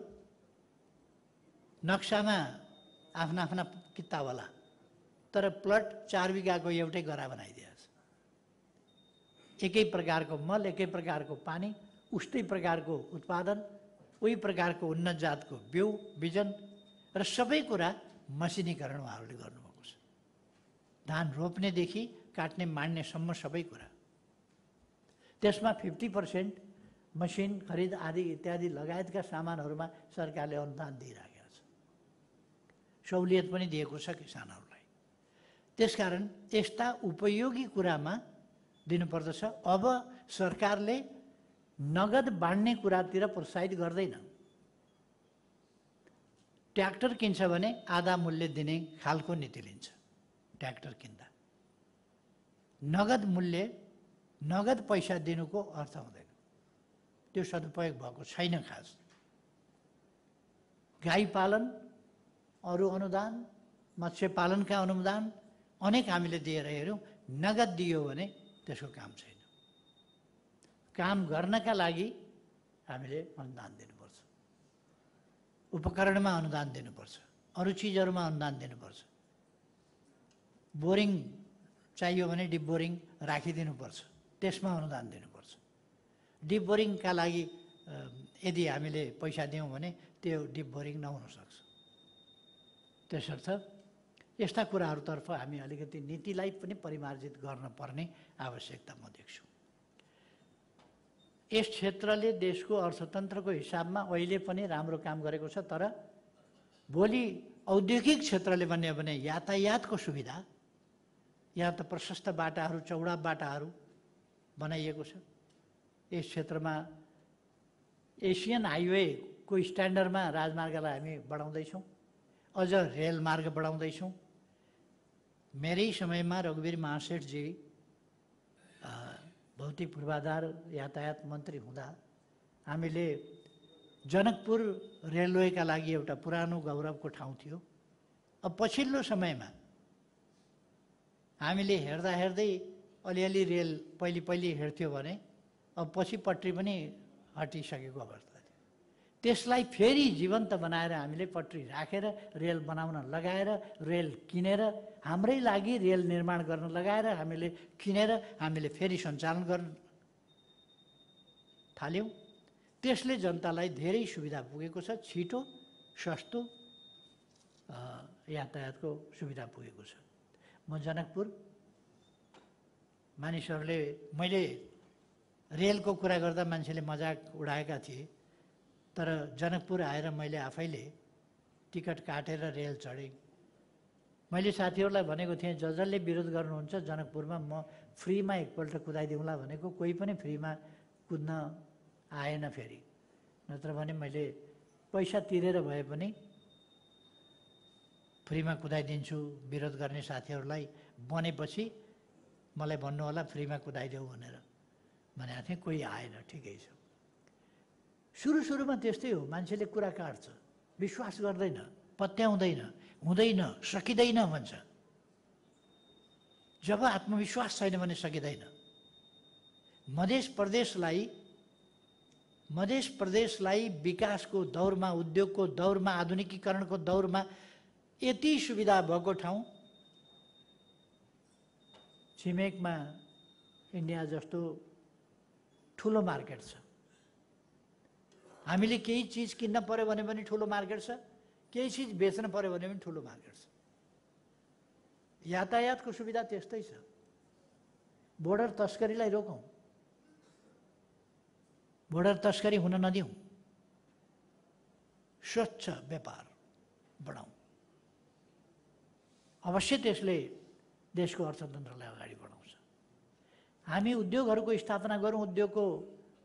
नक्सामा आफ्ना आफ्ना कितावाला, तर प्लट 4 बिघाको एउटै गरा बनाइदिएको छ। एकै प्रकारको मल, एकै प्रकारको पानी, उस्तै प्रकारको उत्पादन, उही प्रकारको उन्नत जातको बिउ बिजन र सबै कुरा मसिनीकरण उहाँहरूले गर्नुभएको छ। धान रोप्नेदेखि काट्ने माड्नेसम्म सबै कुरा। त्यसमा 50% मसिन खरिद आदि इत्यादि लगायतका सामानहरूमा सरकारले अनुदान दिइरहेको छ। सहुलियत पनि दिएको छ किसानहरूलाई। त्यसकारण यस्ता उपयोगी कुरामा दिनुपर्दछ। अब सरकारले नगद बाँड्ने कुरातिर प्रोत्साहित गर्दैन। ट्र्याक्टर किन्छ भने आधा मूल्य दिने खालको नीति लिन्छ। ट्र्याक्टर किन्दा नगद पैसा दिनुको अर्थ हुँदैन। त्यो सदुपयोग भएको छैन। खास गाई पालन, अरू अनुदान, मत्स्य पालनका अनुदान अनेक हामीले दिएर हेऱ्यौँ। नगद दियो भने त्यसको काम छैन। काम गर्नका लागि हामीले अनुदान दिनुपर्छ। उपकरणमा अनुदान दिनुपर्छ, अरू चिजहरूमा अनुदान दिनुपर्छ। बोरिङ चाहियो भने डिप बोरिङ राखिदिनुपर्छ, त्यसमा अनुदान दिनुपर्छ। डिप बोरिङका लागि यदि हामीले पैसा दियौँ भने त्यो डिप बोरिङ नहुन सक्छ। त्यसर्थ यस्ता कुराहरूतर्फ हामी अलिकति नीतिलाई पनि परिमार्जित गर्न पर्ने आवश्यकता म देख्छु। यस क्षेत्रले देशको अर्थतन्त्रको हिसाबमा अहिले पनि राम्रो काम गरेको छ। तर भोलि औद्योगिक क्षेत्रले भन्ने हो भने यातायातको सुविधा, यहाँ त प्रशस्त बाटाहरू, चौडा बाटाहरू बनाइएको छ। यस क्षेत्रमा एसियन हाइवेको स्ट्यान्डर्डमा राजमार्गलाई हामी बढाउँदैछौँ, अझ रेल मार्ग बढाउँदैछौँ। मेरै समयमा रघुवीर महासेठजी भौतिक पूर्वाधार यातायात मन्त्री हुँदा हामीले जनकपुर रेलवेका लागि एउटा पुरानो गौरवको ठाउँ थियो। अब पछिल्लो समयमा हामीले हेर्दा हेर्दै अलिअलि रेल पहिले हिँड्थ्यो भने अब पछि पट्टी पनि हटिसकेको अवस्था थियो। त्यसलाई फेरि जीवन्त बनाएर हामीले पटरी राखेर रेल बनाउन लगाएर रेल किनेर हाम्रै लागि रेल निर्माण गर्न लगाएर हामीले किनेर हामीले फेरि सञ्चालन गर्न थाल्यौँ। त्यसले जनतालाई धेरै सुविधा पुगेको छ, छिटो सस्तो यातायातको सुविधा पुगेको छ। म जनकपुर मानिसहरूले मैले रेलको कुरा गर्दा मान्छेले मजाक उडाएका थिए, तर जनकपुर आएर मैले आफैले टिकट काटेर रेल चढेँ। मैले साथीहरूलाई भनेको थिएँ जसले विरोध गर्नुहुन्छ जनकपुरमा म फ्रीमा एकपल्ट कुदाइदिउँला भनेको, कोही पनि फ्रीमा कुद्न आएन फेरि। नत्र भने मैले पैसा तिरेर भए पनि फ्रीमा कुदाइदिन्छु विरोध गर्ने साथीहरूलाई बनेपछि मलाई भन्नु होला फ्रीमा कुदाइदेऊ भनेर भनेको थिएँ। कोही आएन, ठिकै छ। सुरुमा त्यस्तै हो, मान्छेले कुरा काट्छ, विश्वास गर्दैन, पत्याउँदैन, हुँदैन, सकिँदैन भन्छ। जब आत्मविश्वास छैन भने सकिँदैन। मध्य प्रदेशलाई विकासको दौरमा, उद्योगको दौरमा, आधुनिकीकरणको दौरमा यति सुविधा भएको ठाउँ छिमेकमा इन्डिया जस्तो ठुलो मार्केट छ। हामीले केही चिज किन्न पर्यो भने पनि ठुलो मार्केट छ, केही चिज बेच्न पर्यो भने पनि ठुलो मार्केट छ। यातायातको सुविधा त्यस्तै छ। बोर्डर तस्करीलाई रोकौँ, बोर्डर तस्करी हुन नदिउँ, स्वच्छ व्यापार बढाउँ। अवश्य त्यसले देशको अर्थतन्त्रलाई अगाडि बढाउँछ। हामी उद्योगहरूको स्थापना गरौँ, उद्योगको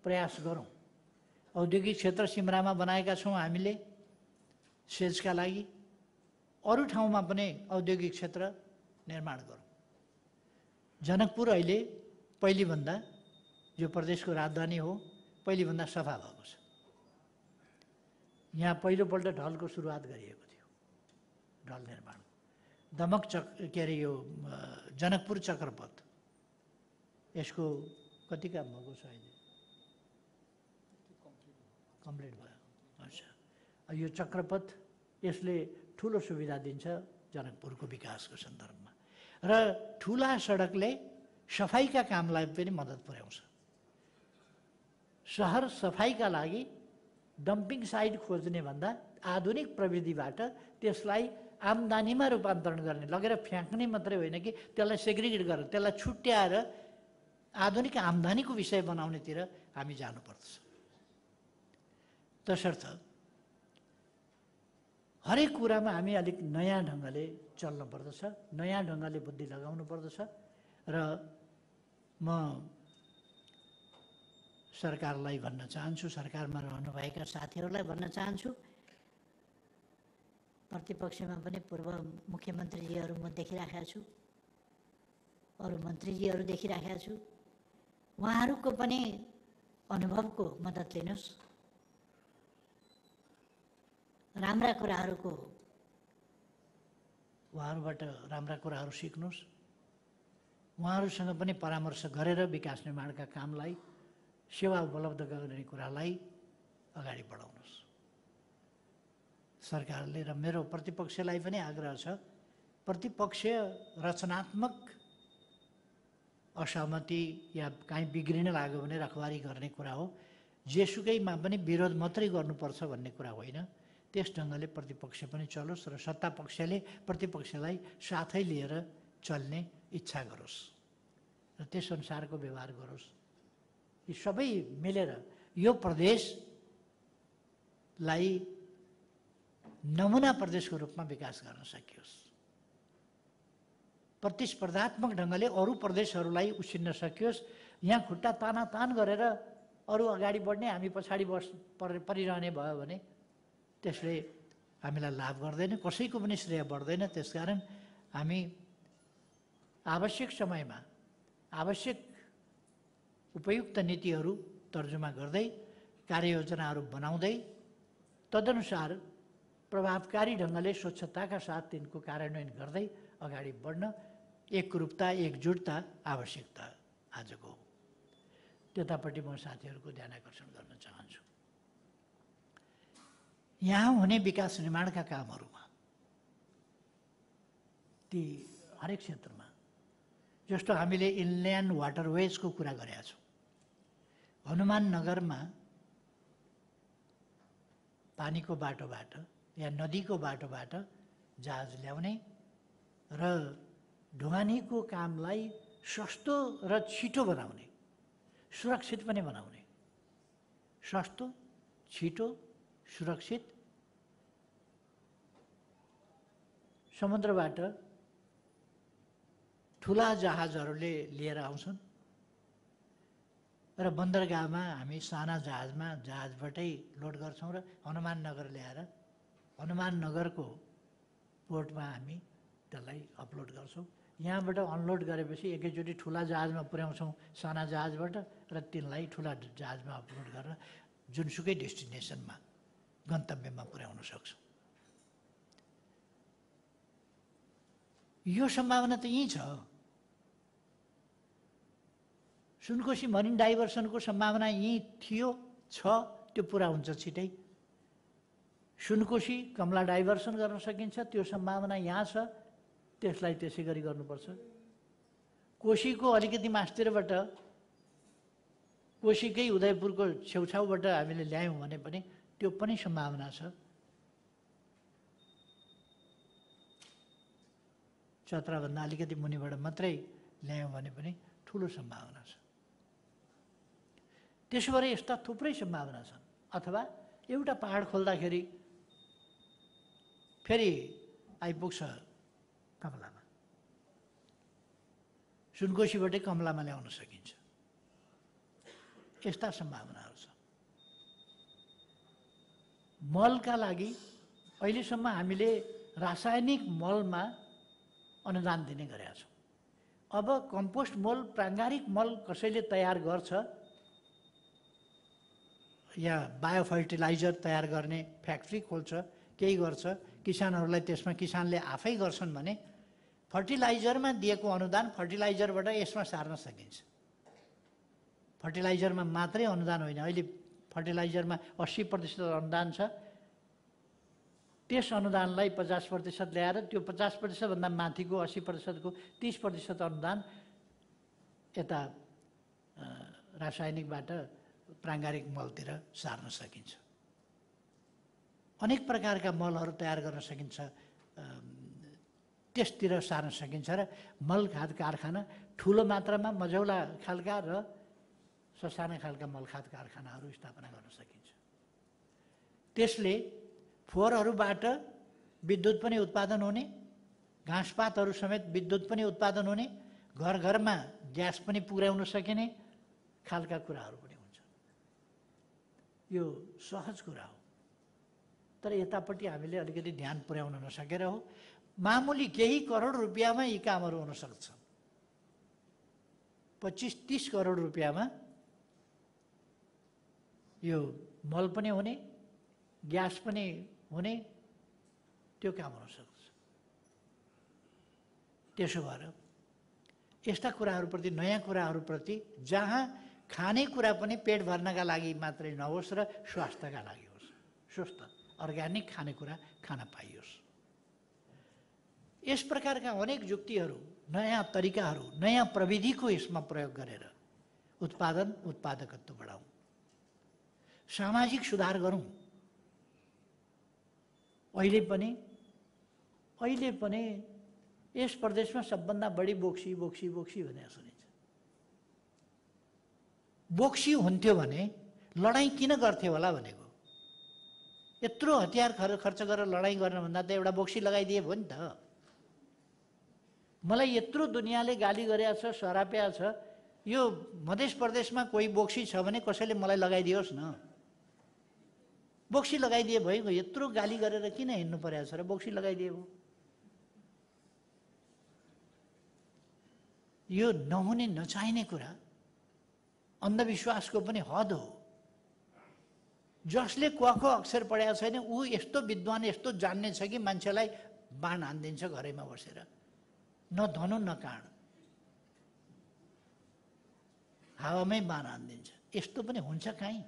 प्रयास गरौँ। औद्योगिक क्षेत्र सिमरामा बनाएका छौँ हामीले सेजका लागि। अरू ठाउँमा पनि औद्योगिक क्षेत्र निर्माण गरौँ। जनकपुर अहिले पहिलेभन्दा, जो प्रदेशको राजधानी हो, पहिलेभन्दा सफा भएको छ। यहाँ पहिलोपल्ट ढलको सुरुवात गरिएको थियो, ढल निर्माण। दमक के अरे यो जनकपुर चक्रपथ, यसको कति काम भएको छ अहिले? कम्प्लिट भयो। अच्छा, यो चक्रपथ यसले ठुलो सुविधा दिन्छ जनकपुरको विकासको सन्दर्भमा। र ठुला सडकले सफाइका कामलाई पनि मद्दत पुर्याउँछ। सहर सफाइका लागि डम्पिङ साइट खोज्ने भन्दा आधुनिक प्रविधिबाट त्यसलाई आम्दानीमा रूपान्तरण गर्ने, लगेर फ्याँक्ने मात्रै होइन कि त्यसलाई सेग्रिगेट गरेर त्यसलाई छुट्याएर आधुनिक आम्दानीको विषय बनाउनेतिर हामी जानुपर्छ। तसर्थ हरेक कुरामा हामी अलिक नयाँ ढङ्गले चल्नु पर्दछ, नयाँ ढङ्गले बुद्धि लगाउनु पर्दछ। र म सरकारलाई भन्न चाहन्छु, सरकारमा रहनुभएका साथीहरूलाई भन्न चाहन्छु, प्रतिपक्षमा पनि पूर्व मुख्यमन्त्रीजीहरू म देखिराखेको छु, अरू मन्त्रीजीहरू देखिराखेको छु। उहाँहरूको पनि अनुभवको मद्दत लिनुहोस्, राम्रा कुराहरूको उहाँहरूबाट राम्रा कुराहरू सिक्नुहोस्। उहाँहरूसँग पनि परामर्श गरेर विकास निर्माणका कामलाई, सेवा उपलब्ध गर्ने कुरालाई अगाडि बढाउनुहोस्। सरकारले र मेरो प्रतिपक्षलाई पनि आग्रह छ, प्रतिपक्ष रचनात्मक असहमति या काहीँ बिग्रिन लाग्यो भने रखवारी गर्ने कुरा हो। जेसुकैमा पनि विरोध मात्रै गर्नुपर्छ भन्ने कुरा होइन। त्यस ढङ्गले प्रतिपक्ष पनि चलोस् र सत्ता पक्षले प्रतिपक्षलाई साथै लिएर चल्ने इच्छा गरोस् र त्यसअनुसारको व्यवहार गरोस्। यी सबै मिलेर यो प्रदेशलाई नमुना प्रदेशको रूपमा विकास गर्न सकियोस्। प्रतिस्पर्धात्मक ढङ्गले अरू प्रदेशहरूलाई उसिन्न सकियोस्। यहाँ खुट्टा तानातान गरेर अरू अगाडि बढ्ने, हामी पछाडि परिरहने भयो भने त्यसले हामीलाई लाभ गर्दैन, कसैको पनि श्रेय बढ्दैन। त्यसकारण हामी आवश्यक समयमा आवश्यक उपयुक्त नीतिहरू तर्जुमा गर्दै, कार्ययोजनाहरू बनाउँदै, तदनुसार प्रभावकारी ढङ्गले स्वच्छताका साथ तिनको कार्यान्वयन गर्दै अगाडि बढ्न एकरूपता, एकजुटता आवश्यकता आजको हो। त्यतापट्टि म साथीहरूको ध्यान आकर्षण गर्न चाहन्छु। यहाँ हुने विकास निर्माणका कामहरूमा ती हरेक क्षेत्रमा जस्तो हामीले इनल्यान्ड वाटरवेजको कुरा गरेका छौँ। हनुमान नगरमा पानीको बाटोबाट या नदीको बाटोबाट जहाज ल्याउने र ढुवानीको कामलाई सस्तो र छिटो बनाउने, सुरक्षित पनि बनाउने। सस्तो, छिटो, सुरक्षित समुद्रबाट ठुला जहाजहरूले लिएर आउँछन् र बन्दरगाहमा हामी साना जहाजबाटै लोड गर्छौँ र हनुमान नगर ल्याएर हनुमान नगरको पोर्टमा हामी त्यसलाई अपलोड गर्छौँ। यहाँबाट अनलोड गरेपछि एकैचोटि ठुला जहाजमा पुर्याउँछौँ साना जहाजबाट र तिनलाई ठुला जहाजमा अपलोड गरेर जुनसुकै डेस्टिनेसनमा गन्तव्यमा पुर्याउन सक्छौँ। यो सम्भावना त यहीँ छ। सुनकोशी मरिन डाइभर्सनको सम्भावना यहीँ थियो, छ, त्यो पुरा हुन्छ छिटै। सुनकोशी कमला डाइभर्सन गर्न सकिन्छ, त्यो सम्भावना यहाँ छ, त्यसलाई त्यसै गरी गर्नुपर्छ। कोशीको अलिकति मास्तिरबाट कोशीकै उदयपुरको छेउछाउबाट हामीले ल्यायौँ भने पनि त्यो पनि सम्भावना छ। चत्राभन्दा अलिकति मुनिबाट मात्रै ल्यायौँ भने पनि ठुलो सम्भावना छ। त्यसो भए यस्ता थुप्रै सम्भावना छन्। अथवा एउटा पहाड खोल्दाखेरि फेरि आइपुग्छ कमलामा, सुनकोशीबाटै कमलामा ल्याउन सकिन्छ। यस्ता सम्भावनाहरू छन्। मलका लागि अहिलेसम्म हामीले रासायनिक मलमा अनुदान दिने गरेका छौँ। अब कम्पोस्ट मल, प्राङ्गारिक मल कसैले तयार गर्छ या बायो फर्टिलाइजर तयार गर्ने फ्याक्ट्री खोल्छ, केही गर्छ, किसानहरूलाई त्यसमा किसानले आफै गर्छन् भने फर्टिलाइजरमा दिएको अनुदान फर्टिलाइजरबाट यसमा सार्न सकिन्छ। फर्टिलाइजरमा मात्रै अनुदान होइन, अहिले फर्टिलाइजरमा 80% अनुदान छ। त्यस अनुदानलाई 50% ल्याएर त्यो 50%भन्दा माथिको 80%को 30% अनुदान यता रासायनिकबाट प्राङ्गारिक मलतिर सार्न सकिन्छ। अनेक प्रकारका मलहरू तयार गर्न सकिन्छ, त्यसतिर सार्न सकिन्छ र मल खाद कारखाना ठुलो मात्रामा मझौला खालका र ससाना खालका मल खाद कारखानाहरू स्थापना गर्न सकिन्छ। त्यसले फोहोरहरूबाट विद्युत पनि उत्पादन हुने, घाँसपातहरू समेत विद्युत पनि उत्पादन हुने, घर घरमा ग्यास पनि पुर्याउन सकिने खालका कुराहरू पनि हुन्छ। यो सहज कुरा हो, तर यतापट्टि हामीले अलिकति ध्यान पुर्याउन नसकेर हो। मामुली केही करोड रुपियाँमा यी कामहरू हुन सक्छ। 25-30 करोड रुपियाँमा यो मल पनि हुने, ग्यास पनि हुने, त्यो काम हुन सक्छ। त्यसो भएर यस्ता कुराहरूप्रति, नयाँ कुराहरूप्रति, जहाँ खानेकुरा पनि पेट भर्नका लागि मात्रै नहोस् र स्वास्थ्यका लागि होस्, स्वस्थ अर्ग्यानिक खानेकुरा खान पाइयोस्। यस प्रकारका अनेक जुक्तिहरू, नयाँ तरिकाहरू, नयाँ प्रविधिको यसमा प्रयोग गरेर उत्पादकत्व बढाउँ, सामाजिक सुधार गरौँ। अहिले पनि यस प्रदेशमा सबभन्दा बढी बोक्सी भनेर सुनिन्छ। बोक्सी हुन्थ्यो भने लडाइँ किन गर्थ्यो होला भनेको। यत्रो हतियार खर्च गरेर लडाइँ गर्नुभन्दा त एउटा बोक्सी लगाइदिए भयो नि त। मलाई यत्रो दुनियाँले गाली गरेको छ, सराप्या छ, यो मध्य प्रदेशमा कोही बोक्सी छ भने कसैले मलाई लगाइदियोस् न। बोक्सी लगाइदिए भयो, यत्रो गाली गरेर किन हिँड्नु परेको छ र बोक्सी लगाइदिए भयो। यो नहुने नचाहिने कुरा, अन्धविश्वासको पनि हद हो। जसले कको अक्षर पढेको छैन ऊ यस्तो विद्वान, यस्तो जान्ने छ कि मान्छेलाई बाण हानिदिन्छ घरैमा बसेर, न धनु न काँड, हावामै बाण हानिदिन्छ। यस्तो पनि हुन्छ काहीँ?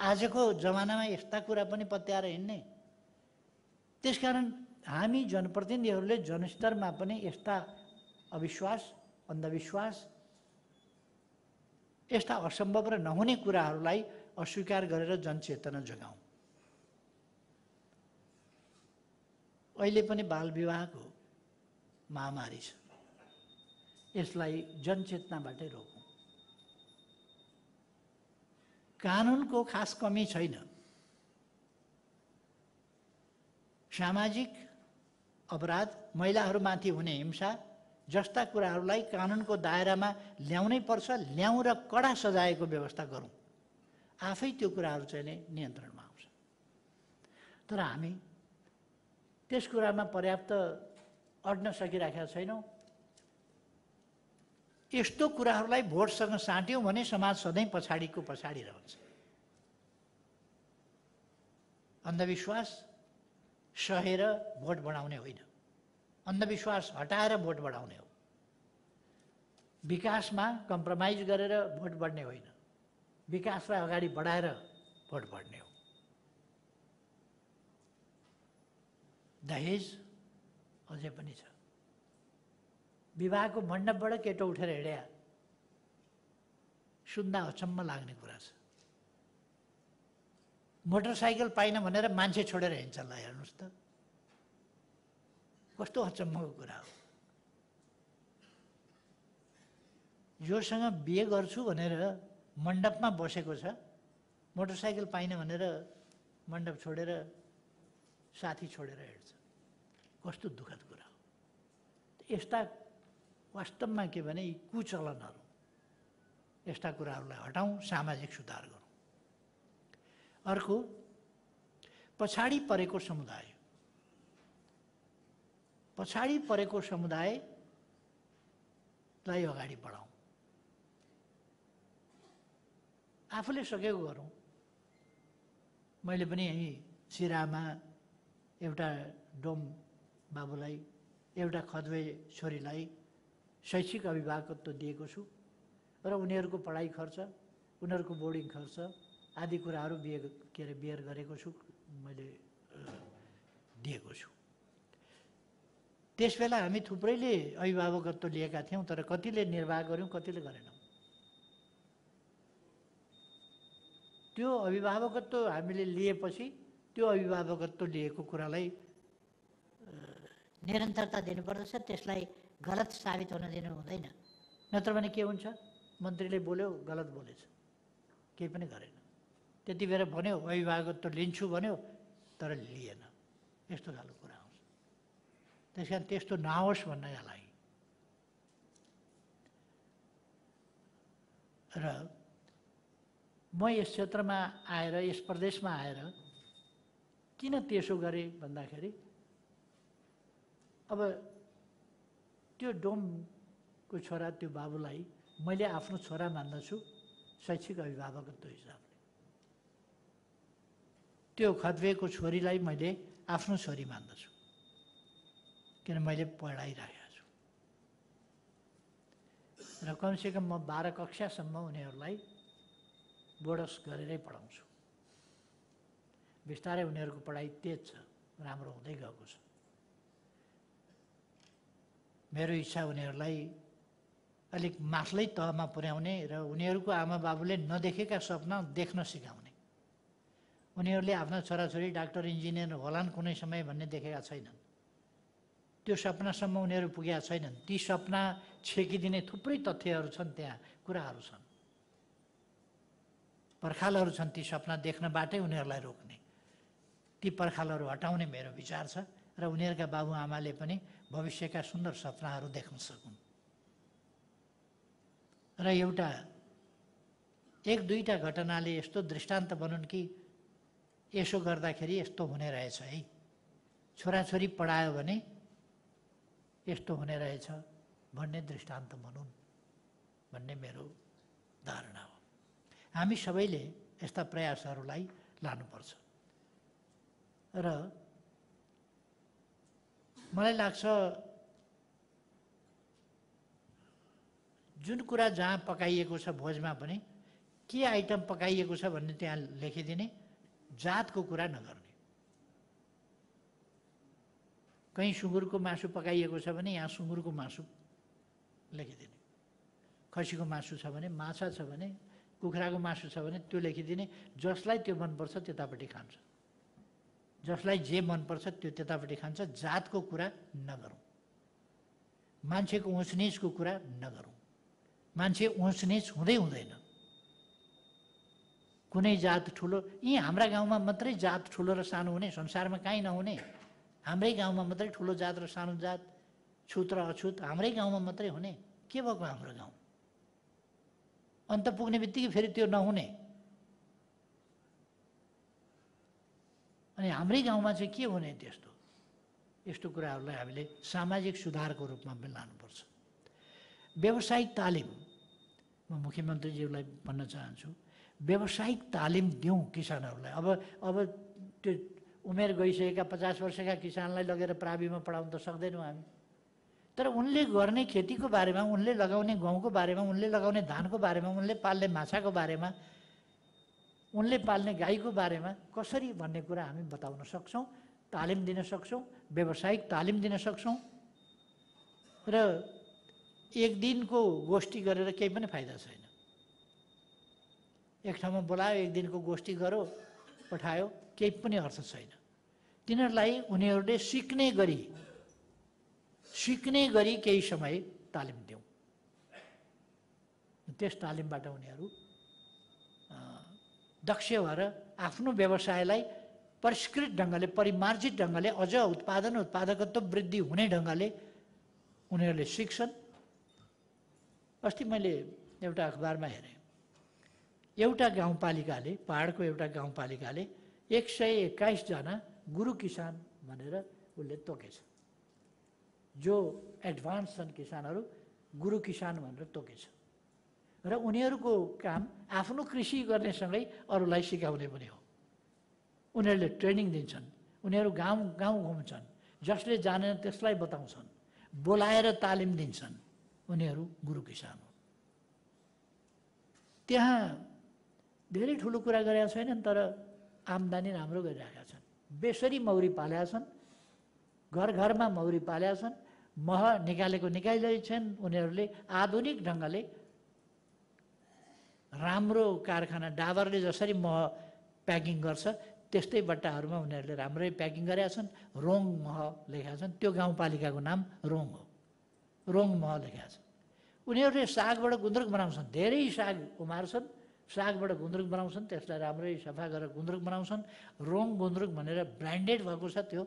आजको जमानामा यस्ता कुरा पनि पत्याएर हिँड्ने। त्यसकारण हामी जनप्रतिनिधिहरूले जनस्तरमा पनि यस्ता अविश्वास, अन्धविश्वास, यस्ता असम्भव र नहुने कुराहरूलाई अस्वीकार गरेर जनचेतना जगाउँ। अहिले पनि बालविवाहको महामारी छ, यसलाई जनचेतनाबाटै रोकौँ। कानुनको खास कमी छैन, सामाजिक अपराध, महिलाहरूमाथि हुने हिंसा जस्ता कुराहरूलाई कानुनको दायरामा ल्याउनै पर्छ। ल्याउँ र कडा सजायको व्यवस्था गरौँ, आफै त्यो कुराहरू चाहिँ नियन्त्रणमा आउँछ। तर हामी त्यस कुरामा पर्याप्त अड्न सकिरहेका छैनौँ। यस्तो कुराहरूलाई भोटसँग साट्यौँ भने समाज सधैँ पछाडिको पछाडि रहन्छ। अन्धविश्वास सहेर भोट बढाउने होइन, अन्धविश्वास हटाएर भोट बढाउने हो। विकासमा कम्प्रोमाइज गरेर भोट बढ्ने होइन, विकासलाई अगाडि बढाएर भोट बढ्ने हो। दहेज अझै पनि छ। विवाहको मण्डपबाट केटो उठेर हिँड्या, सुन्दा अचम्म लाग्ने कुरा छ। मोटरसाइकल पाइन भनेर मान्छे छोडेर हिँड्छ, ल हेर्नुहोस् त, कस्तो अचम्मको कुरा हो। जोसँग बिहे गर्छु भनेर मण्डपमा बसेको छ, मोटरसाइकल पाइन भनेर मण्डप छोडेर, साथी छोडेर हिँड्छ, कस्तो दुःखद कुरा हो। यस्ता वास्तवमा के भने यी कुचलनहरू, यस्ता कुराहरूलाई हटाउँ, सामाजिक सुधार गरौँ। अर्को, पछाडि परेको समुदाय, पछाडि परेको समुदायलाई अगाडि बढाउँ, आफूले सकेको गरौँ। मैले पनि यहीँ सिरामा एउटा डोम बाबुलाई, एउटा खद्वे छोरीलाई शैक्षिक अभिभावकत्व दिएको छु र उनीहरूको पढाइ खर्च, उनीहरूको बोर्डिङ खर्च आदि कुराहरू बियर गरेको छु, मैले दिएको छु। त्यसबेला हामी थुप्रैले अभिभावकत्व लिएका थियौँ, तर कतिले निर्वाह गऱ्यौँ, कतिले गरेनौँ। त्यो अभिभावकत्व हामीले लिएपछि त्यो अभिभावकत्व लिएको कुरालाई निरन्तरता दिनुपर्दछ, त्यसलाई गलत साबित हुन दिनु हुँदैन। नत्र भने के हुन्छ, मन्त्रीले बोल्यो, गलत बोलेछ, केही पनि गरेन। त्यति बेर भन्यो अभिभावकत्व लिन्छु भन्यो, तर लिएन, यस्तो खालको कुरा आउँछ। त्यस कारण त्यस्तो नहोस् भन्नका लागि र म यस क्षेत्रमा आएर, यस प्रदेशमा आएर किन त्यसो गरेँ भन्दाखेरि, अब त्यो डोमको छोरा, त्यो बाबुलाई मैले आफ्नो छोरा मान्दछु शैक्षिक अभिभावकत्व हिसाबले। त्यो खद्वेको छोरीलाई मैले आफ्नो छोरी मान्दछु, किन मैले पढाइरहेको छु र कमसेकम म 12 कक्षासम्म उनीहरूलाई बोर्डस गरेरै पढाउँछु। बिस्तारै उनीहरूको पढाइ तेज छ, राम्रो हुँदै गएको छ। मेरो इच्छा उनीहरूलाई अलिक माथिल्लै तहमा पुर्याउने र उनीहरूको आमा बाबुले नदेखेका सपना देख्न सिकाउने। उनीहरूले आफ्ना छोराछोरी डाक्टर, इन्जिनियर होलान् कुनै समय भन्ने देखेका छैनन्। त्यो सपनासम्म उनीहरू पुगेका छैनन्। ती सपना छेकिदिने थुप्रै तथ्यहरू छन्, त्यहाँ कुराहरू छन्, पर्खालहरू छन्। ती सपना देख्नबाटै उनीहरूलाई रोक्ने, ती पर्खालहरू हटाउने मेरो विचार छ र उनीहरूका बाबुआमाले पनि भविष्यका सुन्दर सपनाहरू देख्न सकुन्। र एउटा एक दुईटा घटनाले यस्तो दृष्टान्त बनुन् कि यसो गर्दाखेरि यस्तो हुने रहेछ है, छोराछोरी पढायो भने यस्तो हुने रहेछ भन्ने दृष्टान्त बनुन् भन्ने मेरो धारणा हो। हामी सबैले यस्ता प्रयासहरूलाई लानुपर्छ र मलाई लाग्छ जुन कुरा जहाँ पकाइएको छ भोजमा पनि के आइटम पकाइएको छ भन्ने त्यहाँ लेखिदिने, जातको कुरा नगर्ने। कहीँ सुँगुरको मासु पकाइएको छ भने यहाँ सुँगुरको मासु लेखिदिने, खसीको मासु छ भने, माछा छ भने, कुखुराको मासु छ भने त्यो लेखिदिने। जसलाई त्यो मनपर्छ त्यतापट्टि खान्छ, जसलाई जे मनपर्छ त्यो त्यतापट्टि खान्छ। जातको कुरा नगरौँ, मान्छेको उँचनिचको कुरा नगरौँ। मान्छे उँचनिच हुँदैन। कुनै जात ठुलो, यी हाम्रा गाउँमा मात्रै जात ठुलो र सानो हुने, संसारमा कहीँ नहुने। हाम्रै गाउँमा मात्रै ठुलो जात र सानो जात, छुत र अछुत हाम्रै गाउँमा मात्रै हुने। के भएको हाम्रो गाउँ? अन्त पुग्ने बित्तिकै फेरि त्यो नहुने। अनि हाम्रै गाउँमा चाहिँ के हुने त्यस्तो? यस्तो कुराहरूलाई हामीले सामाजिक सुधारको रूपमा पनि लानुपर्छ। व्यावसायिक तालिम, म मुख्यमन्त्रीज्यूलाई भन्न चाहन्छु, व्यावसायिक तालिम दिउँ किसानहरूलाई। अब त्यो उमेर गइसकेका 50 वर्षका किसानलाई लगेर प्राविमा पढाउन त सक्दैनौँ हामी। तर उनले गर्ने खेतीको बारेमा, उनले लगाउने गहुँको बारेमा, उनले लगाउने धानको बारेमा, उनले पाल्ने माछाको बारेमा, उनले पाल्ने गाईको बारेमा कसरी भन्ने कुरा हामी बताउन सक्छौँ, तालिम दिन सक्छौँ, व्यावसायिक तालिम दिन सक्छौँ। र एक दिनको गोष्ठी गरेर केही पनि फाइदा छैन। एक ठाउँमा बोलायो, एक दिनको गोष्ठी गरो, पठायो, केही पनि अर्थ छैन। तिनीहरूलाई उनीहरूले सिक्ने गरी केही समय तालिम दिउँ। त्यस तालिमबाट उनीहरू दक्ष भएर आफ्नो व्यवसायलाई परिष्कृत ढङ्गले, परिमार्जित ढङ्गले, अझ उत्पादकत्व वृद्धि हुने ढङ्गले उनीहरूले सिक्छन्। अस्ति मैले एउटा अखबारमा हेरेँ, एउटा गाउँपालिकाले, पहाडको एउटा गाउँपालिकाले 121 जना गुरु किसान भनेर उसले तोकेछ। जो एडभान्स छन् किसानहरू, गुरु किसान भनेर तोकेछ। र उनीहरूको काम आफ्नो कृषि गर्नेसँगै अरूलाई सिकाउने पनि हो। उनीहरूले ट्रेनिङ दिन्छन्, उनीहरू गाउँ घुम्छन्, जसले जानेन त्यसलाई बताउँछन्, बोलाएर तालिम दिन्छन्। उनीहरू गुरु किसान हुन्। त्यहाँ धेरै ठुलो कुरा गरेका छैनन्, तर आम्दानी राम्रो गरिरहेका छन्। बेसरी मौरी पालेका छन्, घर घरमा मौरी पालेका छन्, मह निकालिरहेका छन्। उनीहरूले आधुनिक ढङ्गले राम्रो कारखाना, डाबरले जसरी मह प्याकिङ गर्छ त्यस्तै बट्टाहरूमा उनीहरूले राम्रै प्याकिङ गरेका छन्। रोङ मह लेखेका छन्, त्यो गाउँपालिकाको नाम रोङ हो। रोङ मह लेखेका छन्। उनीहरूले सागबाट गुन्द्रुक बनाउँछन्, धेरै साग उमार्छन्, सागबाट गुन्द्रुक बनाउँछन्, त्यसलाई राम्रै सफा गरेर गुन्द्रुक बनाउँछन्। रोङ गुन्द्रुक भनेर ब्रान्डेड भएको छ त्यो।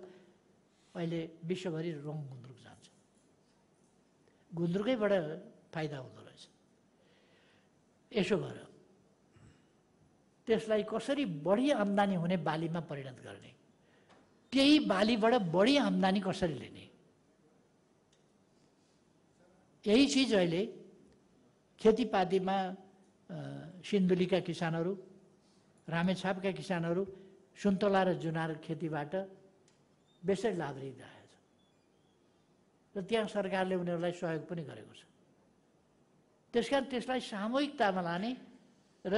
अहिले विश्वभरि रोङ गुन्द्रुक जान्छ। गुन्द्रुकैबाट फाइदा हुँदो रहेछ। यसो गर, त्यसलाई कसरी बढी आम्दानी हुने बालीमा परिणत गर्ने, त्यही बालीबाट बढी आम्दानी कसरी लिने, यही चिज अहिले खेतीपातीमा सिन्धुलीका किसानहरू, रामेछापका किसानहरू सुन्तला र जुनार खेतीबाट बेसरी लाभ लिइरहेछ। र त्यहाँ सरकारले उनीहरूलाई सहयोग पनि गरेको छ। त्यसकारण त्यसलाई सामूहिकतामा लाने र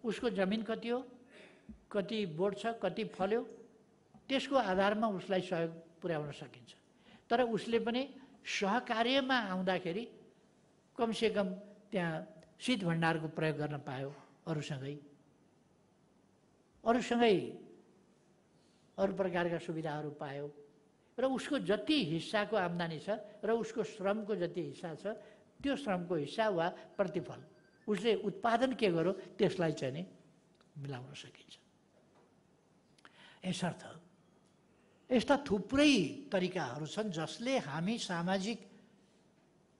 उसको जमिन कति हो, कति बोट छ, कति फल्यो, त्यसको आधारमा उसलाई सहयोग पुर्याउन सकिन्छ। तर उसले पनि सहकार्यमा आउँदाखेरि कमसेकम त्यहाँ शीत भण्डारको प्रयोग गर्न पायो, अरूसँगै अरू प्रकारका सुविधाहरू पायो। र उसको जति हिस्साको आम्दानी छ र उसको श्रमको जति हिस्सा छ, त्यो श्रमको हिस्सा वा प्रतिफल उसले उत्पादन के गर्यो त्यसलाई चाहिँ नि मिलाउन सकिन्छ। यसर्थ यस्ता थुप्रै तरिकाहरू छन् जसले हामी सामाजिक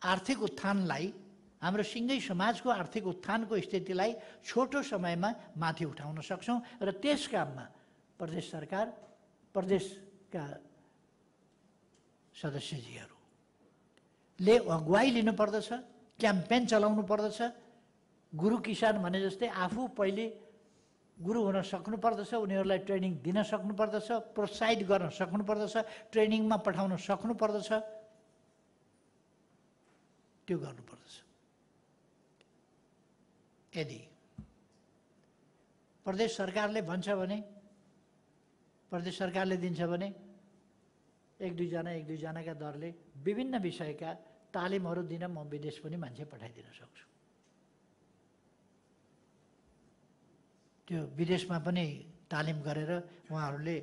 आर्थिक उत्थानलाई, हाम्रो सिङ्गै समाजको आर्थिक उत्थानको स्थितिलाई छोटो समयमा माथि उठाउन सक्छौँ। र त्यस काममा प्रदेश सरकार, प्रदेशका सदस्यजीहरूले अगुवाई लिनुपर्दछ, क्याम्पेन चलाउनु पर्दछ। गुरु किसान भने जस्तै आफू पहिले गुरु हुन सक्नुपर्दछ, उनीहरूलाई ट्रेनिङ दिन सक्नुपर्दछ, प्रोत्साहित गर्न सक्नुपर्दछ, ट्रेनिङमा पठाउन सक्नुपर्दछ, त्यो गर्नुपर्दछ। यदि प्रदेश सरकारले भन्छ भने, प्रदेश सरकारले दिन्छ भने एक दुईजनाका दरले विभिन्न विषयका तालिमहरू दिन म विदेश पनि मान्छे पठाइदिन सक्छु। त्यो विदेशमा पनि तालिम गरेर उहाँहरूले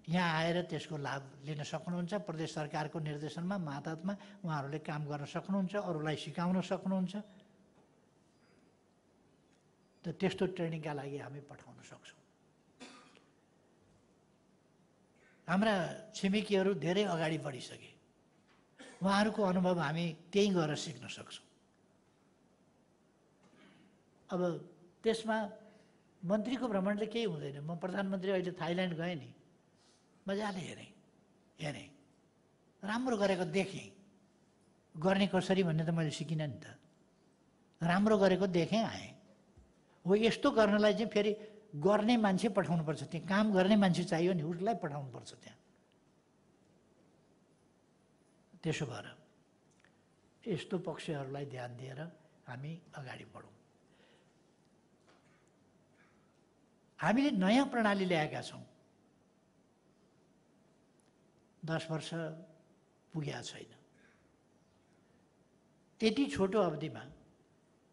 यहाँ आएर त्यसको लाभ लिन सक्नुहुन्छ। प्रदेश सरकारको निर्देशनमा मातहतमा उहाँहरूले काम गर्न सक्नुहुन्छ, अरूलाई सिकाउन सक्नुहुन्छ। त त्यस्तो ट्रेनिङका लागि हामी पठाउन सक्छौँ। हाम्रा छिमेकीहरू धेरै अगाडि बढिसके, उहाँहरूको अनुभव हामी त्यहीँ गएर सिक्न सक्छौँ। अब त्यसमा मन्त्रीको भ्रमणले केही हुँदैन। म प्रधानमन्त्री अहिले थाइल्यान्ड गएँ नि, मजाले हेरेँ, राम्रो गरेको देखेँ। गर्ने कसरी भन्ने त मैले सिकिनँ नि त, राम्रो गरेको देखेँ आएँ। हो यस्तो गर्नलाई चाहिँ फेरि गर्ने मान्छे पठाउनुपर्छ, त्यहाँ काम गर्ने मान्छे चाहियो नि, उसलाई पठाउनुपर्छ त्यहाँ। त्यसो भएर यस्तो पक्षहरूलाई ध्यान दिएर हामी अगाडि बढौँ। हामीले नयाँ प्रणाली ल्याएका छौँ, 10 वर्ष पुगेको छैन। त्यति छोटो अवधिमा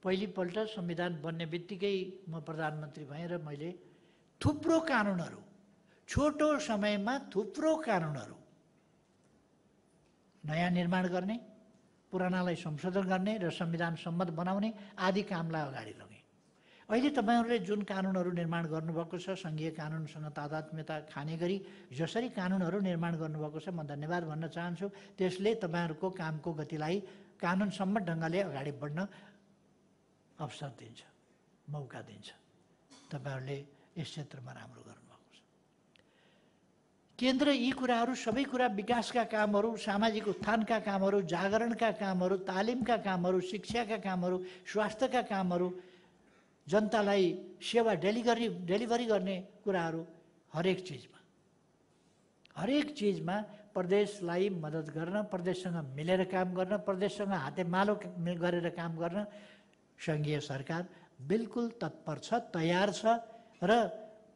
पहिलोपल्ट संविधान बन्ने बित्तिकै म प्रधानमन्त्री भएँ र मैले थुप्रो कानुनहरू, छोटो समयमा थुप्रो कानुनहरू नयाँ निर्माण गर्ने, पुरानालाई संशोधन गर्ने र संविधान सम्मत बनाउने आदि कामलाई अगाडि लगेँ। अहिले तपाईँहरूले जुन कानुनहरू निर्माण गर्नुभएको छ, सङ्घीय कानुनसँग तादात्म्यता खाने गरी जसरी कानुनहरू निर्माण गर्नुभएको छ, म धन्यवाद भन्न चाहन्छु। त्यसले तपाईँहरूको कामको गतिलाई कानुनसम्मत ढङ्गले अगाडि बढ्न अवसर दिन्छ, मौका दिन्छ। तपाईँहरूले यस क्षेत्रमा राम्रो गर्नुभएको छ। केन्द्र यी कुराहरू सबै कुरा, विकासका कामहरू, सामाजिक उत्थानका कामहरू, जागरणका कामहरू, तालिमका कामहरू, शिक्षाका कामहरू, स्वास्थ्यका कामहरू, जनतालाई सेवा डेलिभरी गर्ने कुराहरू, हरेक चिजमा प्रदेशलाई मद्दत गर्न, प्रदेशसँग मिलेर काम गर्न, प्रदेशसँग हातेमालो गरेर काम गर्न सङ्घीय सरकार बिल्कुल तत्पर छ, तयार छ र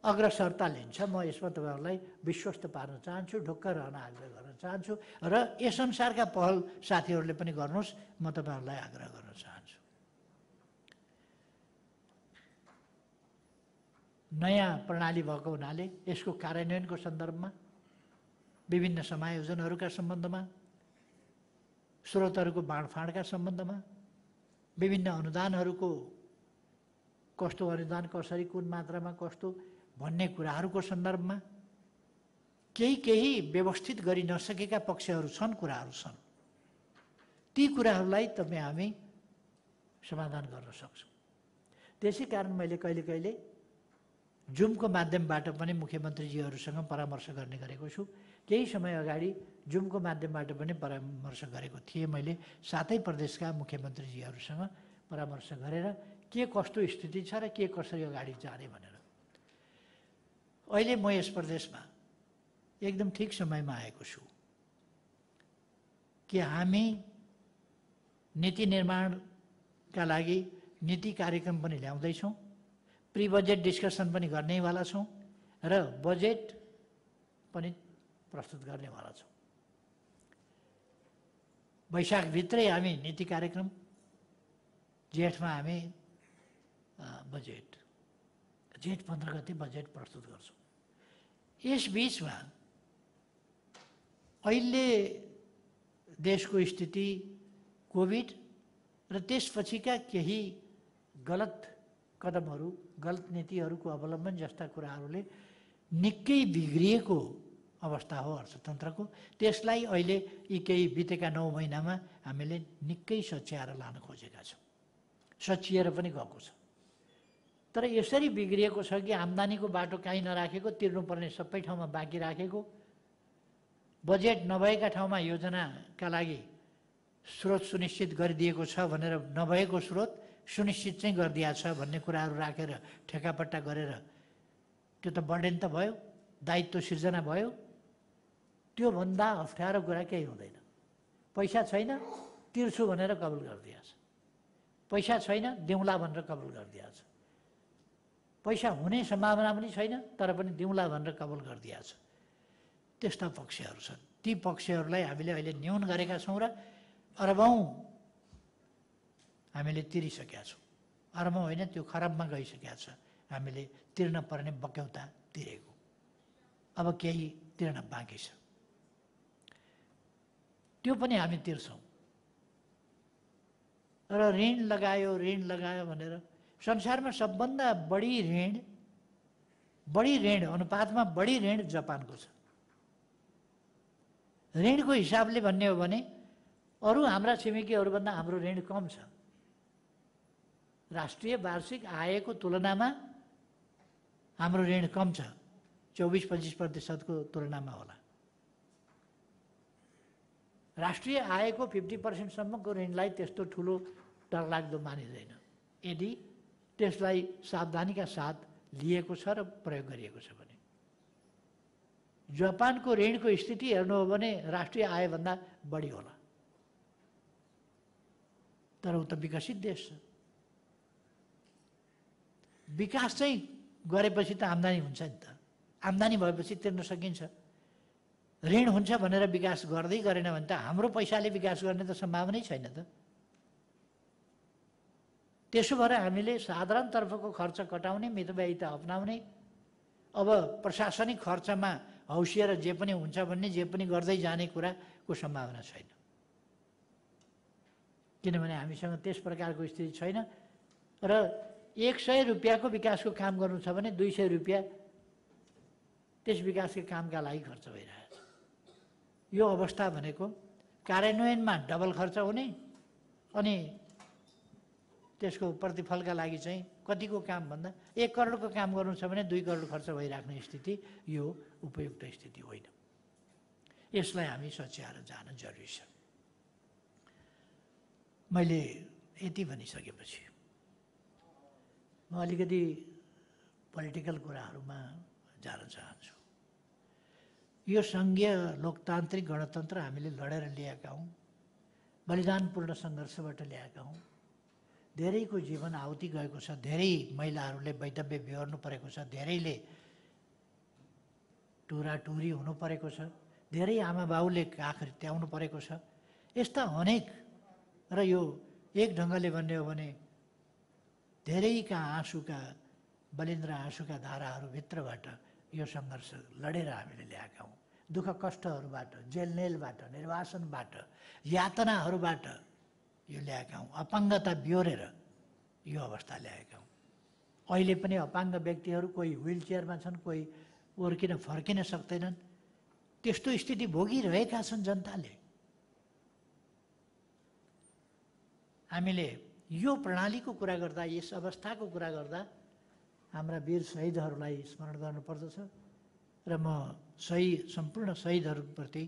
अग्रसरता लिन्छ। म यसमा तपाईँहरूलाई विश्वस्त पार्न चाहन्छु, ढुक्क रहन आग्रह गर्न चाहन्छु र यस अनुसारका पहल साथीहरूले पनि गर्नुहोस्, म तपाईँहरूलाई आग्रह गर्न चाहन्छु। नयाँ प्रणाली भएको हुनाले यसको कार्यान्वयनको सन्दर्भमा, विभिन्न समायोजनहरूका सम्बन्धमा, स्रोतहरूको बाँडफाँडका सम्बन्धमा, विभिन्न अनुदानहरूको कस्तो अनुदान कसरी, कुन मात्रामा कस्तो भन्ने कुराहरूको सन्दर्भमा केही व्यवस्थित गरी नसकेका पक्षहरू छन्, कुराहरू छन्। ती कुराहरूलाई हामी समाधान गर्न सक्छौँ। त्यसै कारण मैले कहिले जुमको माध्यमबाट पनि मुख्यमन्त्रीजीहरूसँग परामर्श गर्ने गरेको छु। केही समय अगाडि जुमको माध्यमबाट पनि परामर्श गरेको थिएँ मैले, सातै प्रदेशका मुख्यमन्त्रीजीहरूसँग परामर्श गरेर के कस्तो स्थिति छ र के कसरी अगाडि जाने भनेर। अहिले म यस प्रदेशमा एकदम ठिक समयमा आएको छु कि हामी नीति निर्माणका लागि नीति कार्यक्रम पनि ल्याउँदैछौँ, प्री बजेट डिस्कसन पनि गर्नेवाला छौँ र बजेट पनि प्रस्तुत गर्नेवाला छौँ। वैशाखभित्रै हामी नीति कार्यक्रम, जेठमा हामी बजेट, जेठ 15 गते बजेट प्रस्तुत गर्छौँ। यस बिचमा अहिले देशको स्थिति, कोभिड र त्यसपछिका केही गलत कदमहरू, गलत नीतिहरूको अवलम्बन जस्ता कुराहरूले निकै बिग्रिएको अवस्था हो अर्थतन्त्रको। त्यसलाई अहिले यी केही बितेका 9 महिनामा हामीले निकै सच्याएर लान खोजेका छौँ, सचिएर पनि गएको छ। तर यसरी बिग्रिएको छ कि आम्दानीको बाटो काहीँ नराखेको, तिर्नुपर्ने सबै ठाउँमा बाँकी राखेको, बजेट नभएका ठाउँमा योजनाका लागि स्रोत सुनिश्चित गरिदिएको छ भनेर नभएको स्रोत सुनिश्चित चाहिँ गरिदिएको छ भन्ने कुराहरू राखेर ठेकापट्टा गरेर त्यो त बर्डेन त भयो, दायित्व सिर्जना भयो। त्योभन्दा अप्ठ्यारो कुरा केही हुँदैन। पैसा छैन तिर्छु भनेर कबुल गरिदिएको छ, पैसा छैन देउला भनेर कबुल गरिदिएको छ। पैसा हुने सम्भावना पनि छैन, तर पनि दिउँला भनेर कबुल गरिदिएको छ। त्यस्ता पक्षहरू छन्। ती पक्षहरूलाई हामीले अहिले न्यून गरेका छौँ र अरबौँ हामीले तिरिसकेका छौँ। अरबौँ होइन, त्यो खरबमा गइसकेका छ। हामीले तिर्न पर्ने बक्यौता तिरेको, अब केही तिर्न बाँकी छ, त्यो पनि हामी तिर्छौँ। र ऋण लगायो भनेर संसारमा सबभन्दा बढी ऋण अनुपातमा बढी ऋण जापानको छ। ऋणको हिसाबले भन्ने हो भने अरू हाम्रा छिमेकीहरूभन्दा हाम्रो ऋण कम छ। राष्ट्रिय वार्षिक आयको तुलनामा हाम्रो ऋण कम छ, 24-25% तुलनामा होला। राष्ट्रिय आयको 50% ऋणलाई त्यस्तो ठुलो डरलाग्दो मानिँदैन, यदि त्यसलाई सावधानीका साथ लिएको छ र प्रयोग गरिएको छ भने। जापानको ऋणको स्थिति हेर्नु हो भने राष्ट्रिय आयभन्दा बढी होला, तर ऊ त विकसित देश छ। विकास चाहिँ गरेपछि त आम्दानी हुन्छ नि त, आम्दानी भएपछि तिर्न सकिन्छ। ऋण हुन्छ भनेर विकास गर्दै गरेन भने त हाम्रो पैसाले विकास गर्ने त सम्भावनै छैन त। त्यसो भएर हामीले साधारणतर्फको खर्च कटाउने, मितव्ययिता अपनाउने, अब प्रशासनिक खर्चमा हौसिएर जे पनि हुन्छ भन्ने, जे पनि गर्दै जाने कुराको सम्भावना छैन। किनभने हामीसँग त्यस प्रकारको स्थिति छैन र 100 रुपियाँको विकासको काम गर्नु छ भने 200 रुपियाँ त्यस विकासको कामका लागि खर्च भइरहेछ। यो अवस्था भनेको कार्यान्वयनमा डबल खर्च हुने अनि त्यसको प्रतिफलका लागि चाहिँ कतिको काम भन्दा 1 करोडको काम गर्नु छ भने 2 करोड खर्च भइराख्ने स्थिति, यो उपयुक्त स्थिति होइन। यसलाई हामी सच्याएर जान जरुरी छ। मैले यति भनिसकेपछि म अलिकति पोलिटिकल कुराहरूमा जान चाहन्छु। यो सङ्घीय लोकतान्त्रिक गणतन्त्र हामीले लडेर ल्याएका हौँ, बलिदानपूर्ण सङ्घर्षबाट ल्याएका हौँ। धेरैको जीवन आहुति गएको छ, धेरै महिलाहरूले वैधव्य बिहोर्नु परेको छ, धेरैले टुराटुरी हुनु परेको छ, धेरै आमा बाउले काख रित्याउनु परेको छ। यस्ता अनेक, र यो एक ढङ्गले भन्ने हो भने धेरैका आँसुका, बलिन्द्र आँसुका धाराहरूभित्रबाट यो सङ्घर्ष लडेर हामीले ल्याएका हौँ। दुःख कष्टहरूबाट, जेलनेलबाट, निर्वासनबाट, यातनाहरूबाट यो ल्याएका हौँ। अपाङ्गता बिहोरेर यो अवस्था ल्याएका हौँ। अहिले पनि अपाङ्ग व्यक्तिहरू कोही व्हिल चेयरमा छन्, कोही ओर्किन फर्किन सक्दैनन्। त्यस्तो स्थिति भोगिरहेका छन् जनताले। हामीले यो प्रणालीको कुरा गर्दा, यस अवस्थाको कुरा गर्दा हाम्रा वीर शहीदहरूलाई स्मरण गर्नुपर्दछ र म सम्पूर्ण शहीदहरूप्रति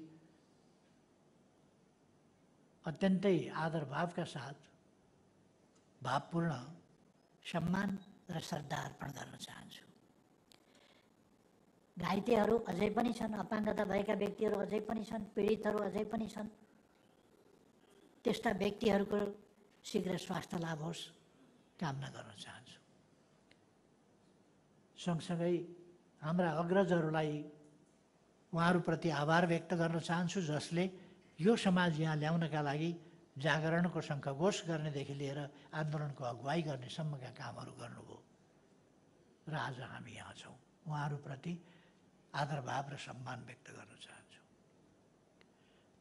अत्यन्तै आदर भावका साथ भावपूर्ण सम्मान र श्रद्धा अर्पण गर्न चाहन्छु। घाइतेहरू अझै पनि छन्, अपाङ्गता भएका व्यक्तिहरू अझै पनि छन्, पीडितहरू अझै पनि छन्। त्यस्ता व्यक्तिहरूको शीघ्र स्वास्थ्य लाभ होस् कामना गर्न चाहन्छु। सँगसँगै हाम्रा अग्रजहरूलाई उहाँहरूप्रति आभार व्यक्त गर्न चाहन्छु, जसले यो समाज यहाँ ल्याउनका लागि जागरणको शङ्खघोष गर्नेदेखि लिएर आन्दोलनको अगुवाई गर्नेसम्मका कामहरू गर्नुभयो र आज हामी यहाँ छौँ। उहाँहरूप्रति आदरभाव र सम्मान व्यक्त गर्न चाहन्छु।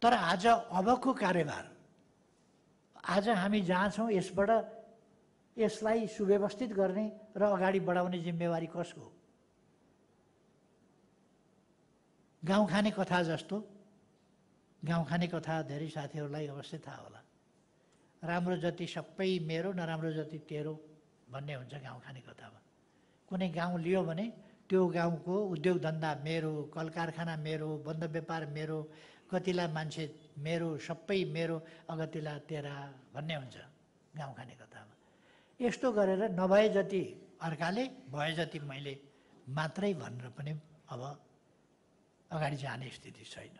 तर आज अबको कार्यभार, आज हामी जहाँ छौँ यसबाट यसलाई सुव्यवस्थित गर्ने र अगाडि बढाउने जिम्मेवारी कसको? गाउँ खाने कथा जस्तो, गाउँ खाने कथा धेरै साथीहरूलाई अवश्य थाहा होला। राम्रो जति सबै मेरो, नराम्रो जति तेरो भन्ने हुन्छ गाउँ खाने कथामा। कुनै गाउँ लियो भने त्यो गाउँको उद्योग धन्दा मेरो, कल कारखाना मेरो, बन्द व्यापार मेरो, कतिलाई मान्छे मेरो, सबै मेरो, अगतिला तेरा भन्ने हुन्छ गाउँ खाने कथामा। यस्तो गरेर नभए जति अर्काले, भए जति मैले मात्रै भनेर पनि अब अगाडि जाने स्थिति छैन।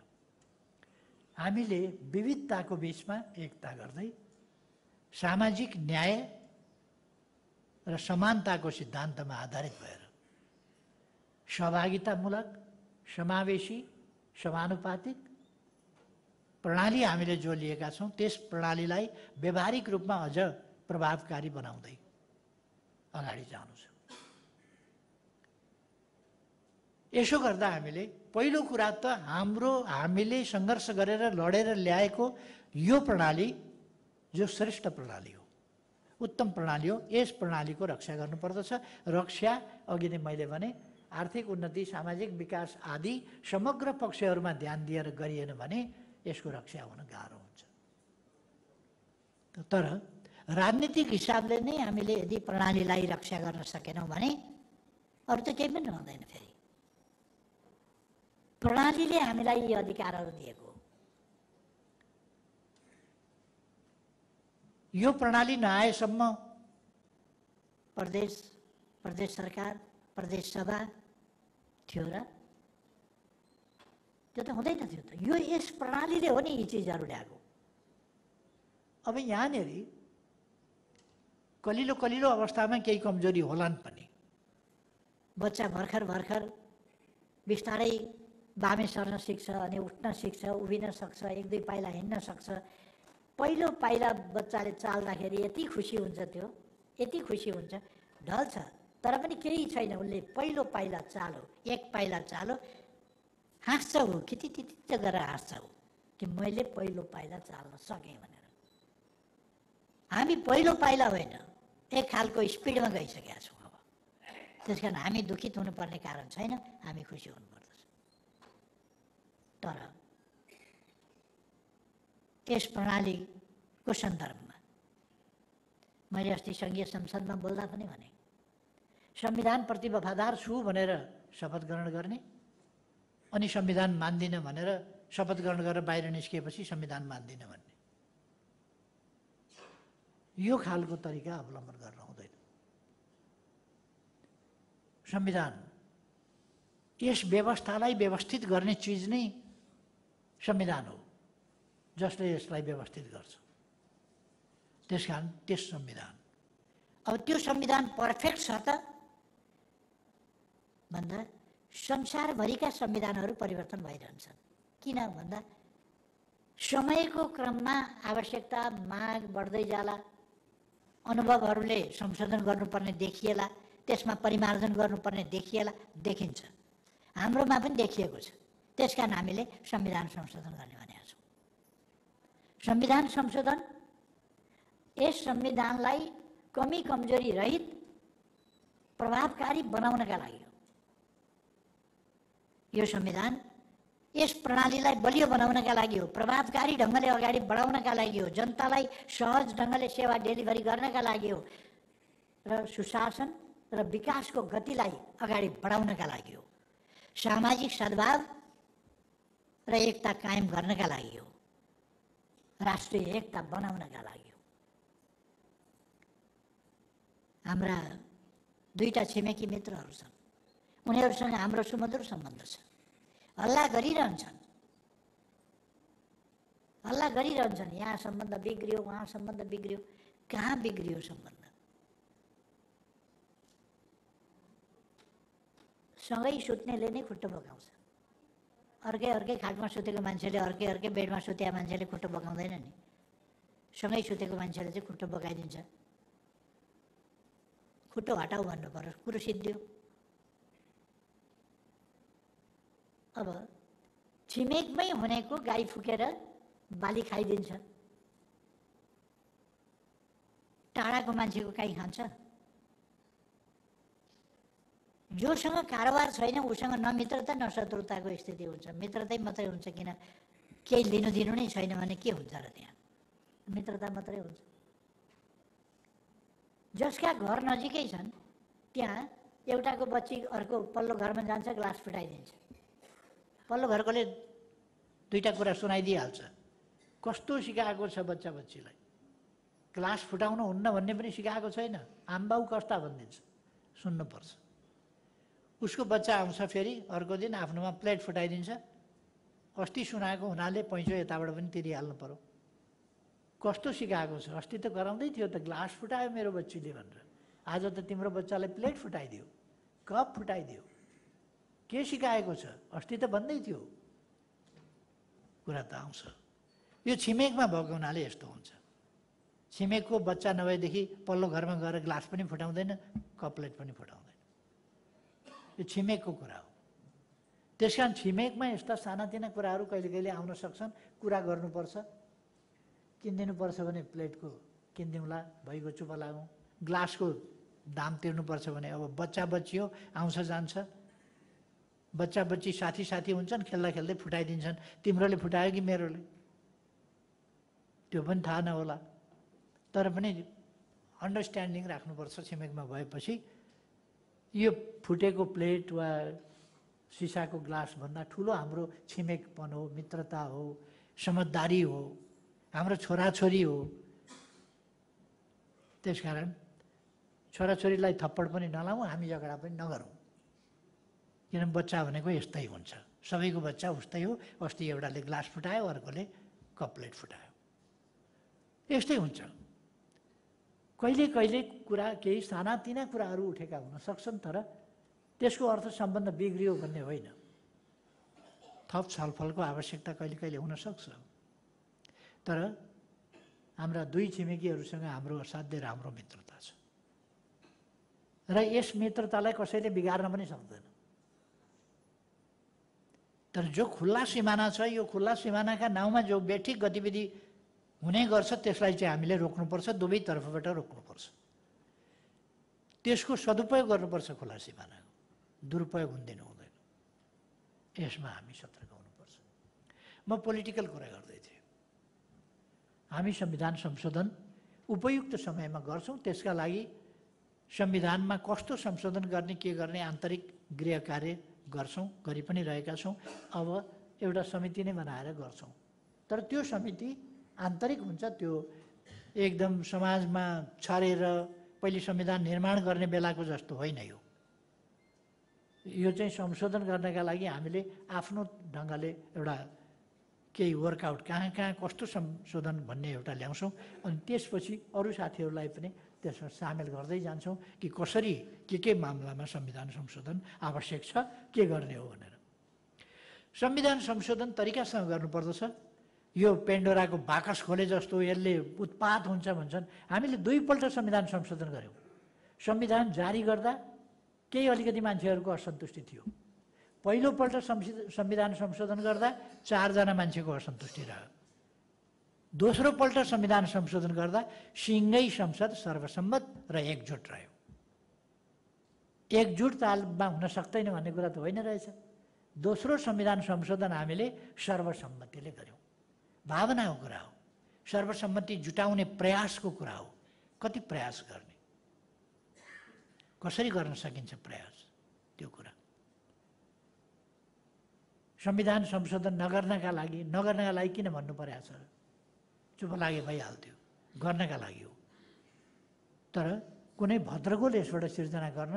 हामीले विविधताको बिचमा एकता गर्दै सामाजिक न्याय र समानताको सिद्धान्तमा आधारित भएर सहभागितामूलक, समावेशी, समानुपातिक प्रणाली हामीले जो लिएका छौँ त्यस प्रणालीलाई व्यवहारिक रूपमा अझ प्रभावकारी बनाउँदै अगाडि जानु छ। यसो गर्दा हामीले पहिलो कुरा त हामीले सङ्घर्ष गरेर लडेर ल्याएको यो प्रणाली जो श्रेष्ठ प्रणाली हो, उत्तम प्रणाली हो, यस प्रणालीको रक्षा गर्नुपर्दछ। रक्षा अघि नै मैले भने आर्थिक उन्नति, सामाजिक विकास आदि समग्र पक्षहरूमा ध्यान दिएर गरिएन भने यसको रक्षा हुन गाह्रो हुन्छ। तर राजनीतिक हिसाबले नै हामीले यदि प्रणालीलाई रक्षा गर्न सकेनौँ भने अरू त केही पनि रहँदैन। फेरि प्रणालीले हामीलाई यी अधिकारहरू दिएको, यो प्रणाली नआएसम्म प्रदेश सरकार, प्रदेश सभा थियो र त्यो त हुँदैन थियो त। यो यस प्रणालीले हो नि यी चिजहरू ल्याएको। अब यहाँनिर कलिलो कलिलो अवस्थामा केही कमजोरी होलान् पनि। बच्चा भर्खर बिस्तारै बामे सर्न सिक्छ, अनि उठ्न सिक्छ, उभिन सक्छ, एक दुई पाइला हिँड्न सक्छ। पहिलो पाइला बच्चाले चाल्दाखेरि यति खुसी हुन्छ, त्यो यति खुसी हुन्छ, ढल्छ, तर पनि केही छैन। उसले पहिलो पाइला चालो, एक पाइला चालो, हाँस्छ, ऊ किटिटिट गरेर हाँस्छ ऊ कि मैले पहिलो पाइला चाल्न सकेँ भनेर। हामी पहिलो पाइला होइन, एक खालको स्पिडमा गइसकेका छौँ। अब त्यस कारण हामी दुखित हुनुपर्ने कारण छैन, हामी खुसी हुनुपर्दछ। तर यस प्रणालीको सन्दर्भमा मैले अस्ति सङ्घीय संसदमा बोल्दा पनि भने, संविधानप्रति वफादार छु भनेर शपथ ग्रहण गर्ने अनि संविधान मान्दिनँ भनेर शपथ ग्रहण गरेर बाहिर निस्किएपछि संविधान मान्दिनँ भन्ने, यो खालको तरिका अवलम्बन गर्न हुँदैन। संविधान, यस व्यवस्थालाई व्यवस्थित गर्ने चिज नै संविधान हो, जसले यसलाई व्यवस्थित गर्छ। त्यसकारण त्यस संविधान, अब त्यो संविधान पर्फेक्ट छ त भन्दा संसारभरिका संविधानहरू परिवर्तन भइरहन्छन्। किन भन्दा समयको क्रममा आवश्यकता, माग बढ्दै जाला, अनुभवहरूले संशोधन गर्नुपर्ने देखिएला, त्यसमा परिमार्जन गर्नुपर्ने देखिन्छ। हाम्रोमा पनि देखिएको छ। त्यसकारण हामीले संविधान संशोधन गर्ने भनेका छौँ। संविधान संशोधन यस संविधानलाई कमी कमजोरी रहित प्रभावकारी बनाउनका लागि हो। यो संविधान यस प्रणालीलाई बलियो बनाउनका लागि हो, प्रभावकारी ढङ्गले अगाडि बढाउनका लागि हो, जनतालाई सहज ढङ्गले सेवा डेलिभरी गर्नका लागि हो, र सुशासन र विकासको गतिलाई अगाडि बढाउनका लागि हो, सामाजिक सद्भाव र एकता कायम गर्नका लागि हो, राष्ट्रिय एकता बनाउनका लागि हो। हाम्रा दुईटा छिमेकी मित्रहरू छन्, उनीहरूसँग हाम्रो सुमधुर सम्बन्ध छ। हल्ला गरिरहन्छन्, यहाँ सम्बन्ध बिग्रियो, उहाँ सम्बन्ध बिग्रियो। कहाँ बिग्रियो सम्बन्ध? सँगै सुत्नेले नै खुट्टो बोकाउँछ। अर्कै खाटमा सुतेको मान्छेले अर्कै बेडमा सुतेका मान्छेले खुट्टो बोकाउँदैन नि। सँगै सुतेको मान्छेले चाहिँ खुट्टो बोकाइदिन्छ। खुट्टो हटाऊ भन्नु पर्यो, कुरो सिद्धियो। अब छिमेकमै हुनेको गाई फुकेर बाली खाइदिन्छ, टाढाको मान्छेको गाई खान्छ। जोसँग कारोबार छैन उसँग न मित्रता न शत्रुताको स्थिति हुन्छ, मित्रतै मात्रै हुन्छ। किन? केही लिनु दिनु नै छैन भने के हुन्छ र? त्यहाँ मित्रता मात्रै हुन्छ। जसका घर नजिकै छन् त्यहाँ एउटाको बच्ची अर्को पल्लो घरमा जान्छ, ग्लास फुटाइदिन्छ। पल्लो घरकोले दुईवटा कुरा सुनाइदिइहाल्छ। कस्तो सिकाएको छ बच्चा बच्चीलाई, ग्लास फुटाउनु हुन्न भन्ने पनि सिकाएको छैन। आम्बाउ कस्ता भनिदिन्छ, सुन्नुपर्छ। उसको बच्चा आउँछ फेरि अर्को दिन आफ्नोमा प्लेट फुटाइदिन्छ। अस्ति सुनाएको हुनाले पैँचो यताबाट पनि तिरिहाल्नु पर्यो। कस्तो सिकाएको छ? अस्ति त गराउँदै थियो त, ग्लास फुटायो मेरो बच्चीले भनेर। आज त तिम्रो बच्चालाई प्लेट फुटाइदियो, कप फुटाइदियो, के सिकाएको छ? अस्ति त भन्दै थियो। कुरा त आउँछ। यो छिमेकमा भएको हुनाले यस्तो हुन्छ। छिमेकको बच्चा नभएदेखि पल्लो घरमा गएर ग्लास पनि फुटाउँदैन, कप प्लेट पनि फुटाउँदैन। यो छिमेकको कुरा हो। त्यस कारण छिमेकमा यस्ता सानातिना कुराहरू कहिले कहिले आउन सक्छन्। कुरा गर्नुपर्छ। किनिदिनुपर्छ भने प्लेटको किनिदिउँला, भइगयो, चुप लागौँ। ग्लासको दाम तिर्नुपर्छ भने अब बच्चा बच्ची हो, आउँछ जान्छ। बच्चा बच्ची साथी साथी हुन्छन्, खेल्दा खेल्दै फुटाइदिन्छन्। तिम्रोले फुटायो कि मेरोले, त्यो पनि थाहा नहोला। तर पनि अन्डरस्ट्यान्डिङ राख्नुपर्छ छिमेकमा भएपछि। यो फुटेको प्लेट वा सिसाको ग्लासभन्दा ठुलो हाम्रो छिमेकपन हो, मित्रता हो, समझदारी हो, हाम्रो छोराछोरी हो। त्यसकारण छोराछोरीलाई थप्पड पनि नलाउँ, हामी झगडा पनि नगरौँ। किनभने बच्चा भनेको यस्तै हुन्छ। सबैको बच्चा उस्तै हो। अस्ति एउटाले ग्लास फुटायो, अर्कोले कप प्लेट फुटायो। यस्तै हुन्छ। कहिले कहिले कुरा केही सानातिना कुराहरू उठेका हुन सक्छन्, तर त्यसको अर्थ सम्बन्ध बिग्रियो भन्ने होइन। थप छलफलको आवश्यकता कहिले कहिले हुन सक्छ। तर हाम्रा दुई छिमेकीहरूसँग हाम्रो असाध्यै राम्रो मित्रता छ र यस मित्रतालाई कसैले बिगार्न पनि सक्दैन। तर जो खुल्ला सिमाना छ, यो खुल्ला सिमानाका नाउँमा जो बेठिक गतिविधि हुने गर्छ, त्यसलाई चाहिँ हामीले रोक्नुपर्छ। दुवैतर्फबाट रोक्नुपर्छ। त्यसको सदुपयोग गर्नुपर्छ। खुल्ला सिमानाको दुरुपयोग हुन दिनु हुँदैन। यसमा हामी सतर्क हुनुपर्छ। म पोलिटिकल कुरा गर्दै थिएँ। हामी संविधान संशोधन उपयुक्त समयमा गर्छौँ। त्यसका लागि संविधानमा कस्तो संशोधन गर्ने, के गर्ने आन्तरिक गृह कार्य गर्छौँ, गरि पनि रहेका छौँ। अब एउटा समिति नै बनाएर गर्छौँ। तर त्यो समिति आन्तरिक हुन्छ, त्यो एकदम समाजमा छरेर पहिले संविधान निर्माण गर्ने बेलाको जस्तो होइन। यो चाहिँ संशोधन गर्नका लागि हामीले आफ्नो ढङ्गले एउटा केही वर्कआउट कहाँ कहाँ कस्तो संशोधन भन्ने एउटा ल्याउँछौँ। अनि त्यसपछि अरू साथीहरूलाई पनि त्यसमा सामेल गर्दै जान्छौँ कि कसरी के मामलामा संविधान संशोधन आवश्यक छ, के गर्ने हो भनेर। संविधान संशोधन तरिकासँग गर्नुपर्दछ। यो पेन्डोराको बाकस खोले जस्तो यसले उत्पात हुन्छ भन्छन्। हामीले दुईपल्ट संविधान संशोधन गऱ्यौँ। संविधान जारी गर्दा केही अलिकति मान्छेहरूको असन्तुष्टि थियो। पहिलोपल्ट संविधान संशोधन गर्दा 4 जना मान्छेको असन्तुष्टि रह्यो। दोस्रोपल्ट संविधान संशोधन गर्दा सिङ्गै संसद सर्वसम्मत र एकजुट रह्यो। एकजुट तालमा हुन सक्दैन भन्ने कुरा त होइन रहेछ। दोस्रो संविधान संशोधन हामीले सर्वसम्मतिले गऱ्यौँ। भावनाको कुरा हो। सर्वसम्मति जुटाउने प्रयासको कुरा हो। कति प्रयास गर्ने, कसरी गर्न सकिन्छ प्रयास, त्यो कुरा। संविधान संशोधन नगर्नका लागि किन भन्नु पर्या छ? चुप लागे भइहाल्थ्यो। गर्नका लागि हो। तर कुनै भद्रगोल यसबाट सिर्जना गर्न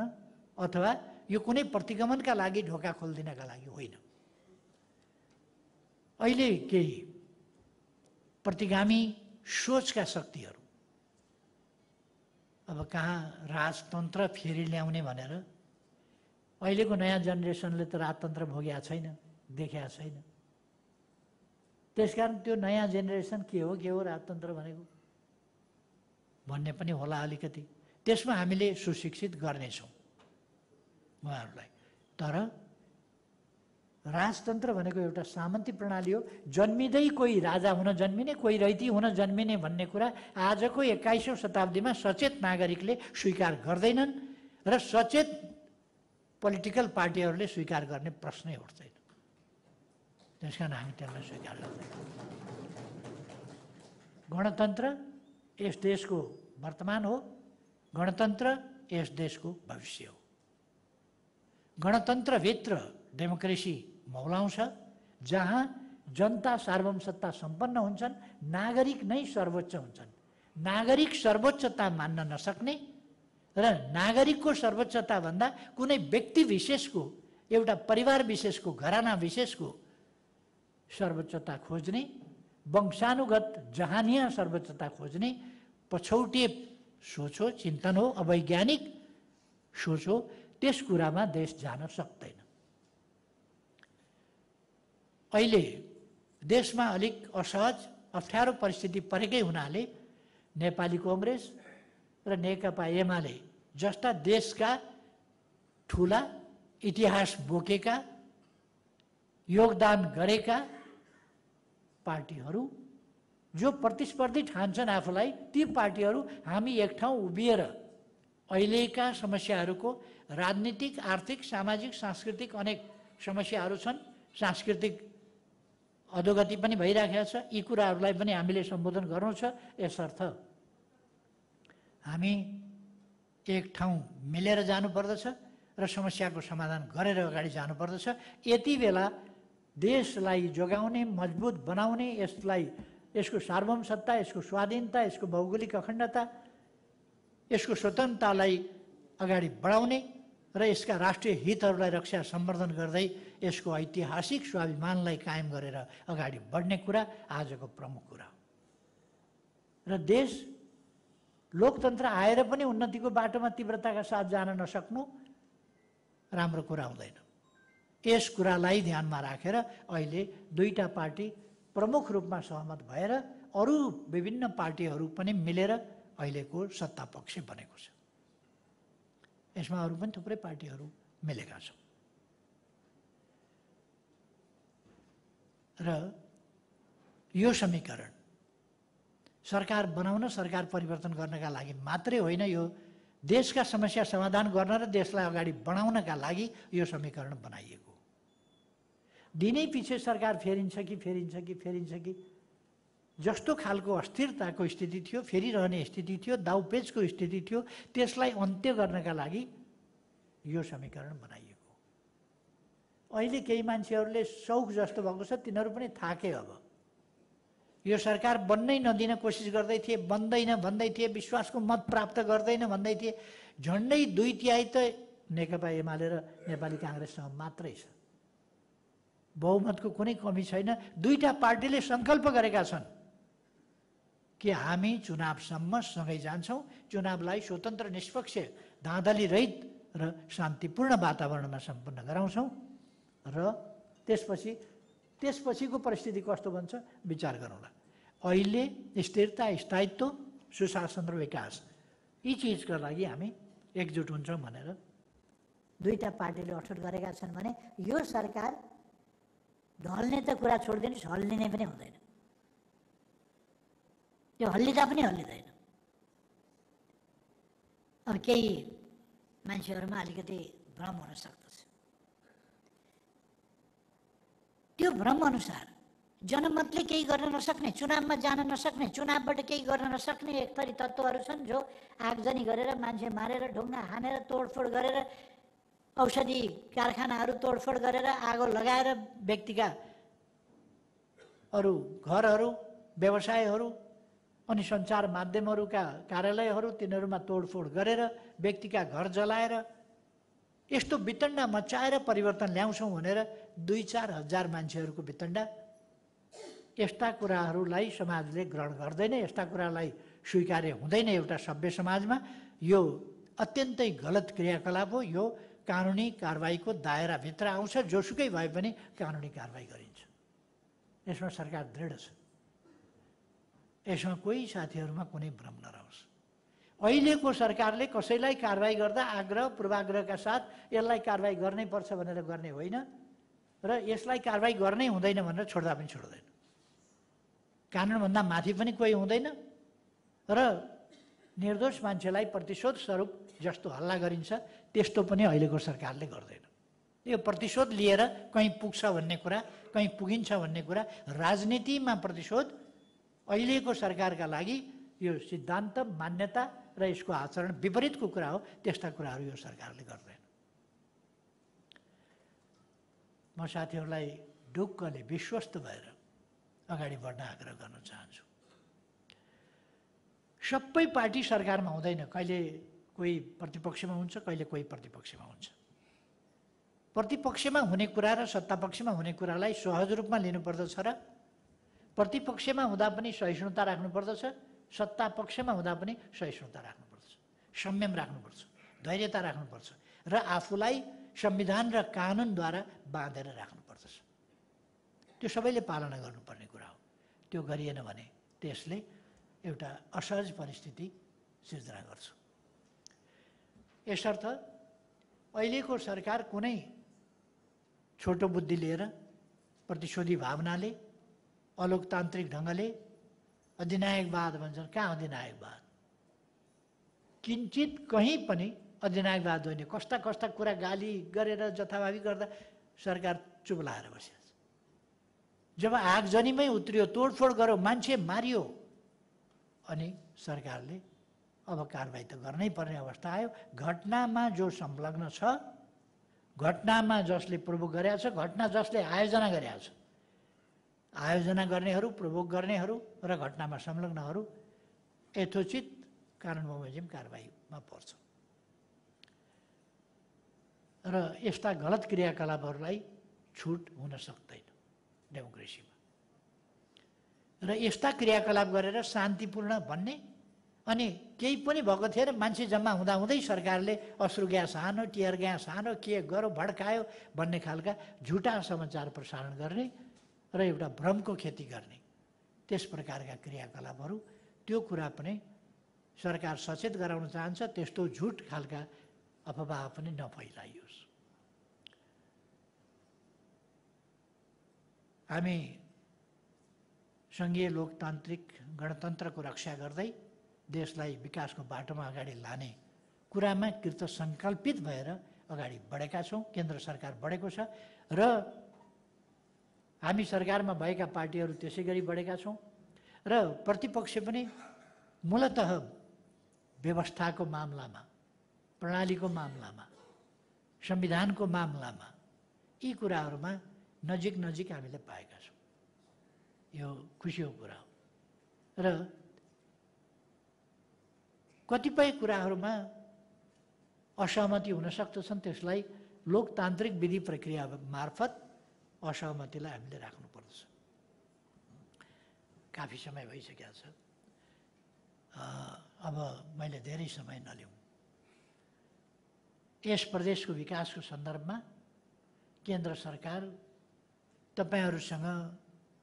अथवा यो कुनै प्रतिगमनका लागि ढोका खोलिदिनका लागि होइन। अहिले केही प्रतिगामी सोचका शक्तिहरू अब कहाँ राजतन्त्र फेरि ल्याउने भनेर, अहिलेको नयाँ जेनेरेसनले त राजतन्त्र भोगेको छैन, देखेको छैन। त्यसकारण त्यो नयाँ जेनेरेसन के हो राजतन्त्र भनेको भन्ने पनि होला अलिकति। त्यसमा हामीले सुशिक्षित गर्नेछौँ उहाँहरूलाई। तर राजतन्त्र भनेको एउटा सामन्ती प्रणाली हो। जन्मिँदै कोही राजा हुन जन्मिने, कोही रैती हुन जन्मिने भन्ने कुरा आजको 21औं शताब्दीमा सचेत नागरिकले स्वीकार गर्दैनन् र सचेत पोलिटिकल पार्टीहरूले स्वीकार गर्ने प्रश्नै उठ्दैन। त्यसकारण हामी त्यसलाई स्वीकार गर्दैनौँ। गणतन्त्र यस देशको वर्तमान हो। गणतन्त्र यस देशको भविष्य हो। गणतन्त्रभित्र डेमोक्रेसी मौलाउँछ, जहाँ जनता सार्वभौम सत्ता सम्पन्न हुन्छन्, नागरिक नै सर्वोच्च हुन्छन्। नागरिक सर्वोच्चता मान्न नसक्ने र नागरिकको सर्वोच्चता भन्दा कुनै व्यक्ति विशेषको, एउटा परिवार विशेषको, घराना विशेषको सर्वोच्चता खोज्ने, वंशानुगत जहानीय सर्वोच्चता खोज्ने, पछौटे सोच हो, चिन्तन हो, अवैज्ञानिक सोच हो, त्यस कुरामा देश जान सक्दैन। अहिले देशमा अलिक असहज अप्ठ्यारो परिस्थिति परेकै हुनाले नेपाली कांग्रेस र नेकपा एमाले जस्ता देशका ठुला इतिहास बोकेका योगदान गरेका पार्टीहरू जो प्रतिस्पर्धी ठान्छन् आफूलाई, ती पार्टीहरू हामी एक ठाउँ उभिएर अहिलेका समस्याहरूको राजनीतिक, आर्थिक, सामाजिक, सांस्कृतिक अनेक समस्याहरू छन्, सांस्कृतिक अधोगति पनि भइराखेको छ, यी कुराहरूलाई पनि हामीले सम्बोधन गर्नु छ। यसर्थ हामी एक ठाउँ मिलेर जानुपर्दछ र समस्याको समाधान गरेर अगाडि जानुपर्दछ। यति बेला देशलाई जोगाउने, मजबुत बनाउने, यसको सार्वभौम सत्ता, यसको स्वाधीनता, यसको भौगोलिक अखण्डता, यसको स्वतन्त्रतालाई अगाडि बढाउने र यसका राष्ट्रिय हितहरूलाई रक्षा सम्वर्धन गर्दै यसको ऐतिहासिक स्वाभिमानलाई कायम गरेर अगाडि बढ्ने कुरा आजको प्रमुख कुरा हो। र देश लोकतन्त्र आएर पनि उन्नतिको बाटोमा तीव्रताका साथ जान नसक्नु राम्रो कुरा हुँदैन। यस कुरालाई ध्यानमा राखेर अहिले दुईटा पार्टी प्रमुख रूपमा सहमत भएर अरू विभिन्न पार्टीहरू पनि मिलेर अहिलेको सत्ता पक्ष बनेको छ। यसमा अरू पनि थुप्रै पार्टीहरू मिलेका छन् र यो समीकरण सरकार बनाउन, सरकार परिवर्तन गर्नका लागि मात्रै होइन, यो देशका समस्या समाधान गर्न र देशलाई अगाडि बढाउनका लागि यो समीकरण बनाइएको। दिनै पछि सरकार फेरिन्छ कि जस्तो खालको अस्थिरताको स्थिति थियो, फेरिरहने स्थिति थियो, दाउपेचको स्थिति थियो, त्यसलाई अन्त्य गर्नका लागि यो समीकरण बनाइएको। अहिले केही मान्छेहरूले सौख जस्तो भएको छ, तिनीहरू पनि थाके। अब यो सरकार बन्नै नदिन कोसिस गर्दै थिए, बन्दैन भन्दै थिए, विश्वासको मत प्राप्त गर्दैन भन्दै थिए। झन्डै 2/3 त नेकपा एमाले र नेपाली कांग्रेससँग मात्रै छ। बहुमतको कुनै कमी छैन। दुईटा पार्टीले सङ्कल्प गरेका छन् कि हामी चुनावसम्म सँगै जान्छौँ, चुनावलाई स्वतन्त्र, निष्पक्ष, धाँधली रहित र शान्तिपूर्ण वातावरणमा सम्पन्न गराउँछौँ र त्यसपछिको परिस्थिति कस्तो बन्छ विचार गरौँला। अहिले स्थिरता, स्थायित्व, सुशासन र विकास, यी चिजका लागि हामी एकजुट हुन्छौँ भनेर दुईटा पार्टीले अठोट गरेका छन् भने यो सरकार ढल्ने त कुरा छोडिदिनुहोस्, हल्लिने पनि हुँदैन। त्यो हल्लिँदा पनि हल्लिँदैन। अब केही मान्छेहरूमा अलिकति भ्रम हुन सक्दछ। त्यो भ्रम अनुसार जनमतले केही गर्न नसक्ने, चुनावमा जान नसक्ने, चुनावबाट केही गर्न नसक्ने एक थरी तत्त्वहरू छन् जो आगजनी गरेर, मान्छे मारेर, ढुङ्गा हानेर, तोडफोड गरेर, औषधि कारखानाहरू तोडफोड गरेर, आगो लगाएर व्यक्तिका अरू घरहरू, व्यवसायहरू अनि सञ्चार माध्यमहरूका कार्यालयहरू तिनीहरूमा तोडफोड गरेर, व्यक्तिका घर जलाएर, यस्तो वितण्डा मचाएर परिवर्तन ल्याउँछौँ भनेर 2-4 हजार मान्छेहरूको वितण्डा, यस्ता कुराहरूलाई समाजले ग्रहण गर्दैन, यस्ता कुरालाई स्वीकार्य हुँदैन एउटा सभ्य समाजमा। यो अत्यन्तै गलत क्रियाकलाप हो। यो कानुनी कारबाहीको दायराभित्र आउँछ। जोसुकै भए पनि कानुनी कारबाही गरिन्छ। यसमा सरकार दृढ छ। यसमा कोही साथीहरूमा कुनै भ्रम नरहोस्। अहिलेको सरकारले कसैलाई कारबाही गर्दा आग्रह पूर्वाग्रहका साथ यसलाई कारबाही गर्नै पर्छ भनेर गर्ने होइन र यसलाई कारबाही गर्नै हुँदैन भनेर छोड्दा पनि छोड्दैन। कानुनभन्दा माथि पनि कोही हुँदैन र निर्दोष मान्छेलाई प्रतिशोध स्वरूप जस्तो हल्ला गरिन्छ त्यस्तो पनि अहिलेको सरकारले गर्दैन। यो प्रतिशोध लिएर कहीँ पुग्छ भन्ने कुरा, कहीँ पुगिन्छ भन्ने कुरा, राजनीतिमा प्रतिशोध अहिलेको सरकारका लागि यो सिद्धान्त, मान्यता र यसको आचरण विपरीतको कुरा हो। त्यस्ता कुराहरू यो सरकारले गर्दैन। म साथीहरूलाई ढुक्कले विश्वस्त भएर अगाडि बढ्न आग्रह गर्न चाहन्छु। सबै पार्टी सरकारमा हुँदैन। कहिले कोही प्रतिपक्षमा हुन्छ, कहिले कोही प्रतिपक्षमा हुन्छ। प्रतिपक्षमा हुने कुरा र सत्तापक्षमा हुने कुरालाई सहज रूपमा लिनुपर्दछ र प्रतिपक्षमा हुँदा पनि सहिष्णुता राख्नुपर्दछ, सत्तापक्षमा हुँदा पनि सहिष्णुता राख्नुपर्छ। संयम राख्नुपर्छ, धैर्यता राख्नुपर्छ र आफूलाई संविधान र कानुनद्वारा बाँधेर राख्नुपर्दछ। त्यो सबैले पालना गर्नुपर्ने कुरा हो। त्यो गरिएन भने त्यसले एउटा असहज परिस्थिति सिर्जना गर्छ। यसर्थ अहिलेको सरकार कुनै छोटो बुद्धि लिएर, प्रतिशोधी भावनाले, अलोकतान्त्रिक ढङ्गले अधिनायकवाद भन्छन्। कहाँ अधिनायकवाद? किञ्चित कहीँ पनि अधिनायकवाद होइन। कस्ता कस्ता कुरा गाली गरेर जथाभावी गर्दा सरकार चुप लाएर बसिहाल्छ। जब आगजनीमै उत्रियो, तोडफोड गर्यो, मान्छे मारियो, अनि सरकारले अब कारबाही त गर्नै पर्ने अवस्था आयो। घटनामा जो संलग्न छ, घटनामा जसले प्रवोक गरेको छ, घटना जसले आयोजना गरेको छ, आयोजना गर्नेहरू, प्रवोक गर्नेहरू र घटनामा संलग्नहरू यथोचित कानुन बमोजिम कारबाहीमा पर्छ। र यस्ता गलत क्रियाकलापहरूलाई छुट हुन सक्दैन डेमोक्रेसीमा। र यस्ता क्रियाकलाप गरेर शान्तिपूर्ण भन्ने, अनि केही पनि भएको थिएन, मान्छे जम्मा हुँदाहुँदै सरकारले अश्रु ग्यास हान्यो, टियर ग्यास हान्यो, के गर्यो, भड्कायो भन्ने खालका झुटा समाचार प्रसारण गर्ने र एउटा भ्रमको खेती गर्ने, त्यस प्रकारका क्रियाकलापहरू, त्यो कुरा पनि सरकार सचेत गराउन चाहन्छ। त्यस्तो झुट खालका अफवाह पनि नफैलाइयोस्। हामी सङ्घीय लोकतान्त्रिक गणतन्त्रको रक्षा गर्दै देशलाई विकासको बाटोमा अगाडि लाने कुरामा कृत सङ्कल्पित भएर अगाडि बढेका छौँ। केन्द्र सरकार बढेको छ र हामी सरकारमा भएका पार्टीहरू त्यसै गरी बढेका छौँ र प्रतिपक्ष पनि मूलतः व्यवस्थाको मामलामा, प्रणालीको मामलामा, संविधानको मामलामा यी कुराहरूमा नजिक नजिक हामीले पाएका छौँ। यो खुसीको कुरा हो। र कतिपय कुराहरूमा असहमति हुन सक्दछन्, त्यसलाई लोकतान्त्रिक विधि प्रक्रिया मार्फत असहमतिलाई हामीले राख्नुपर्दछ। काफी समय भइसकेको छ, अब मैले धेरै समय नलिउँ। यस प्रदेशको विकासको सन्दर्भमा केन्द्र सरकार तपाईँहरूसँग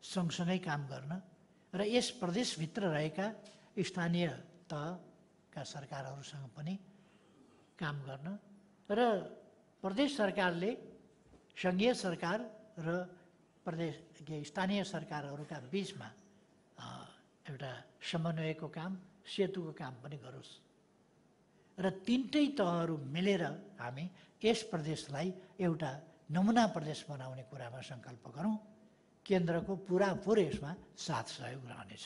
सँगसँगै काम गर्न र यस प्रदेशभित्र रहेका स्थानीय तहका सरकारहरूसँग पनि काम गर्न र प्रदेश सरकारले सङ्घीय सरकार र प्रदेश स्थानीय सरकारहरूका बिचमा एउटा समन्वयको काम, सेतुको काम पनि गरोस् र तिनटै तहहरू मिलेर हामी यस प्रदेशलाई एउटा नमुना प्रदेश बनाउने कुरामा सङ्कल्प गरौँ। केन्द्रको पुरापुर यसमा साथ सहयोग रहनेछ।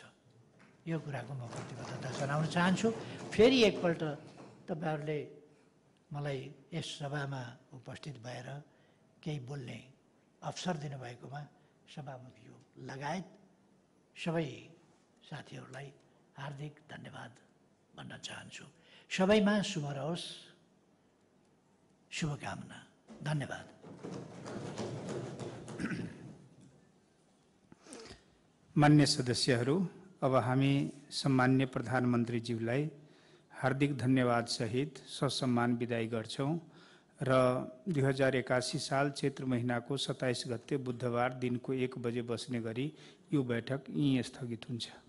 यो कुराको म प्रतिबद्धता जनाउन चाहन्छु। फेरि एकपल्ट तपाईँहरूले मलाई यस सभामा उपस्थित भएर केही बोल्ने अवसर दिनुभएकोमा सभामुखज्यू लगायत सबै साथीहरूलाई हार्दिक धन्यवाद भन्न चाहन्छु। सबैमा शुभ रहोस्, शुभकामना। धन्यवाद। मान्य सदस्यहरू, अब हामी सम्मान्य प्रधानमन्त्रीज्यूलाई हार्दिक धन्यवाद सहित ससम्मान बिदाई गर्छौं र 2081 साल चैत्र महिनाको 27 गते बुधबार दिनको 1 बजे बस्ने गरी यो बैठक यहीँ स्थगित हुन्छ।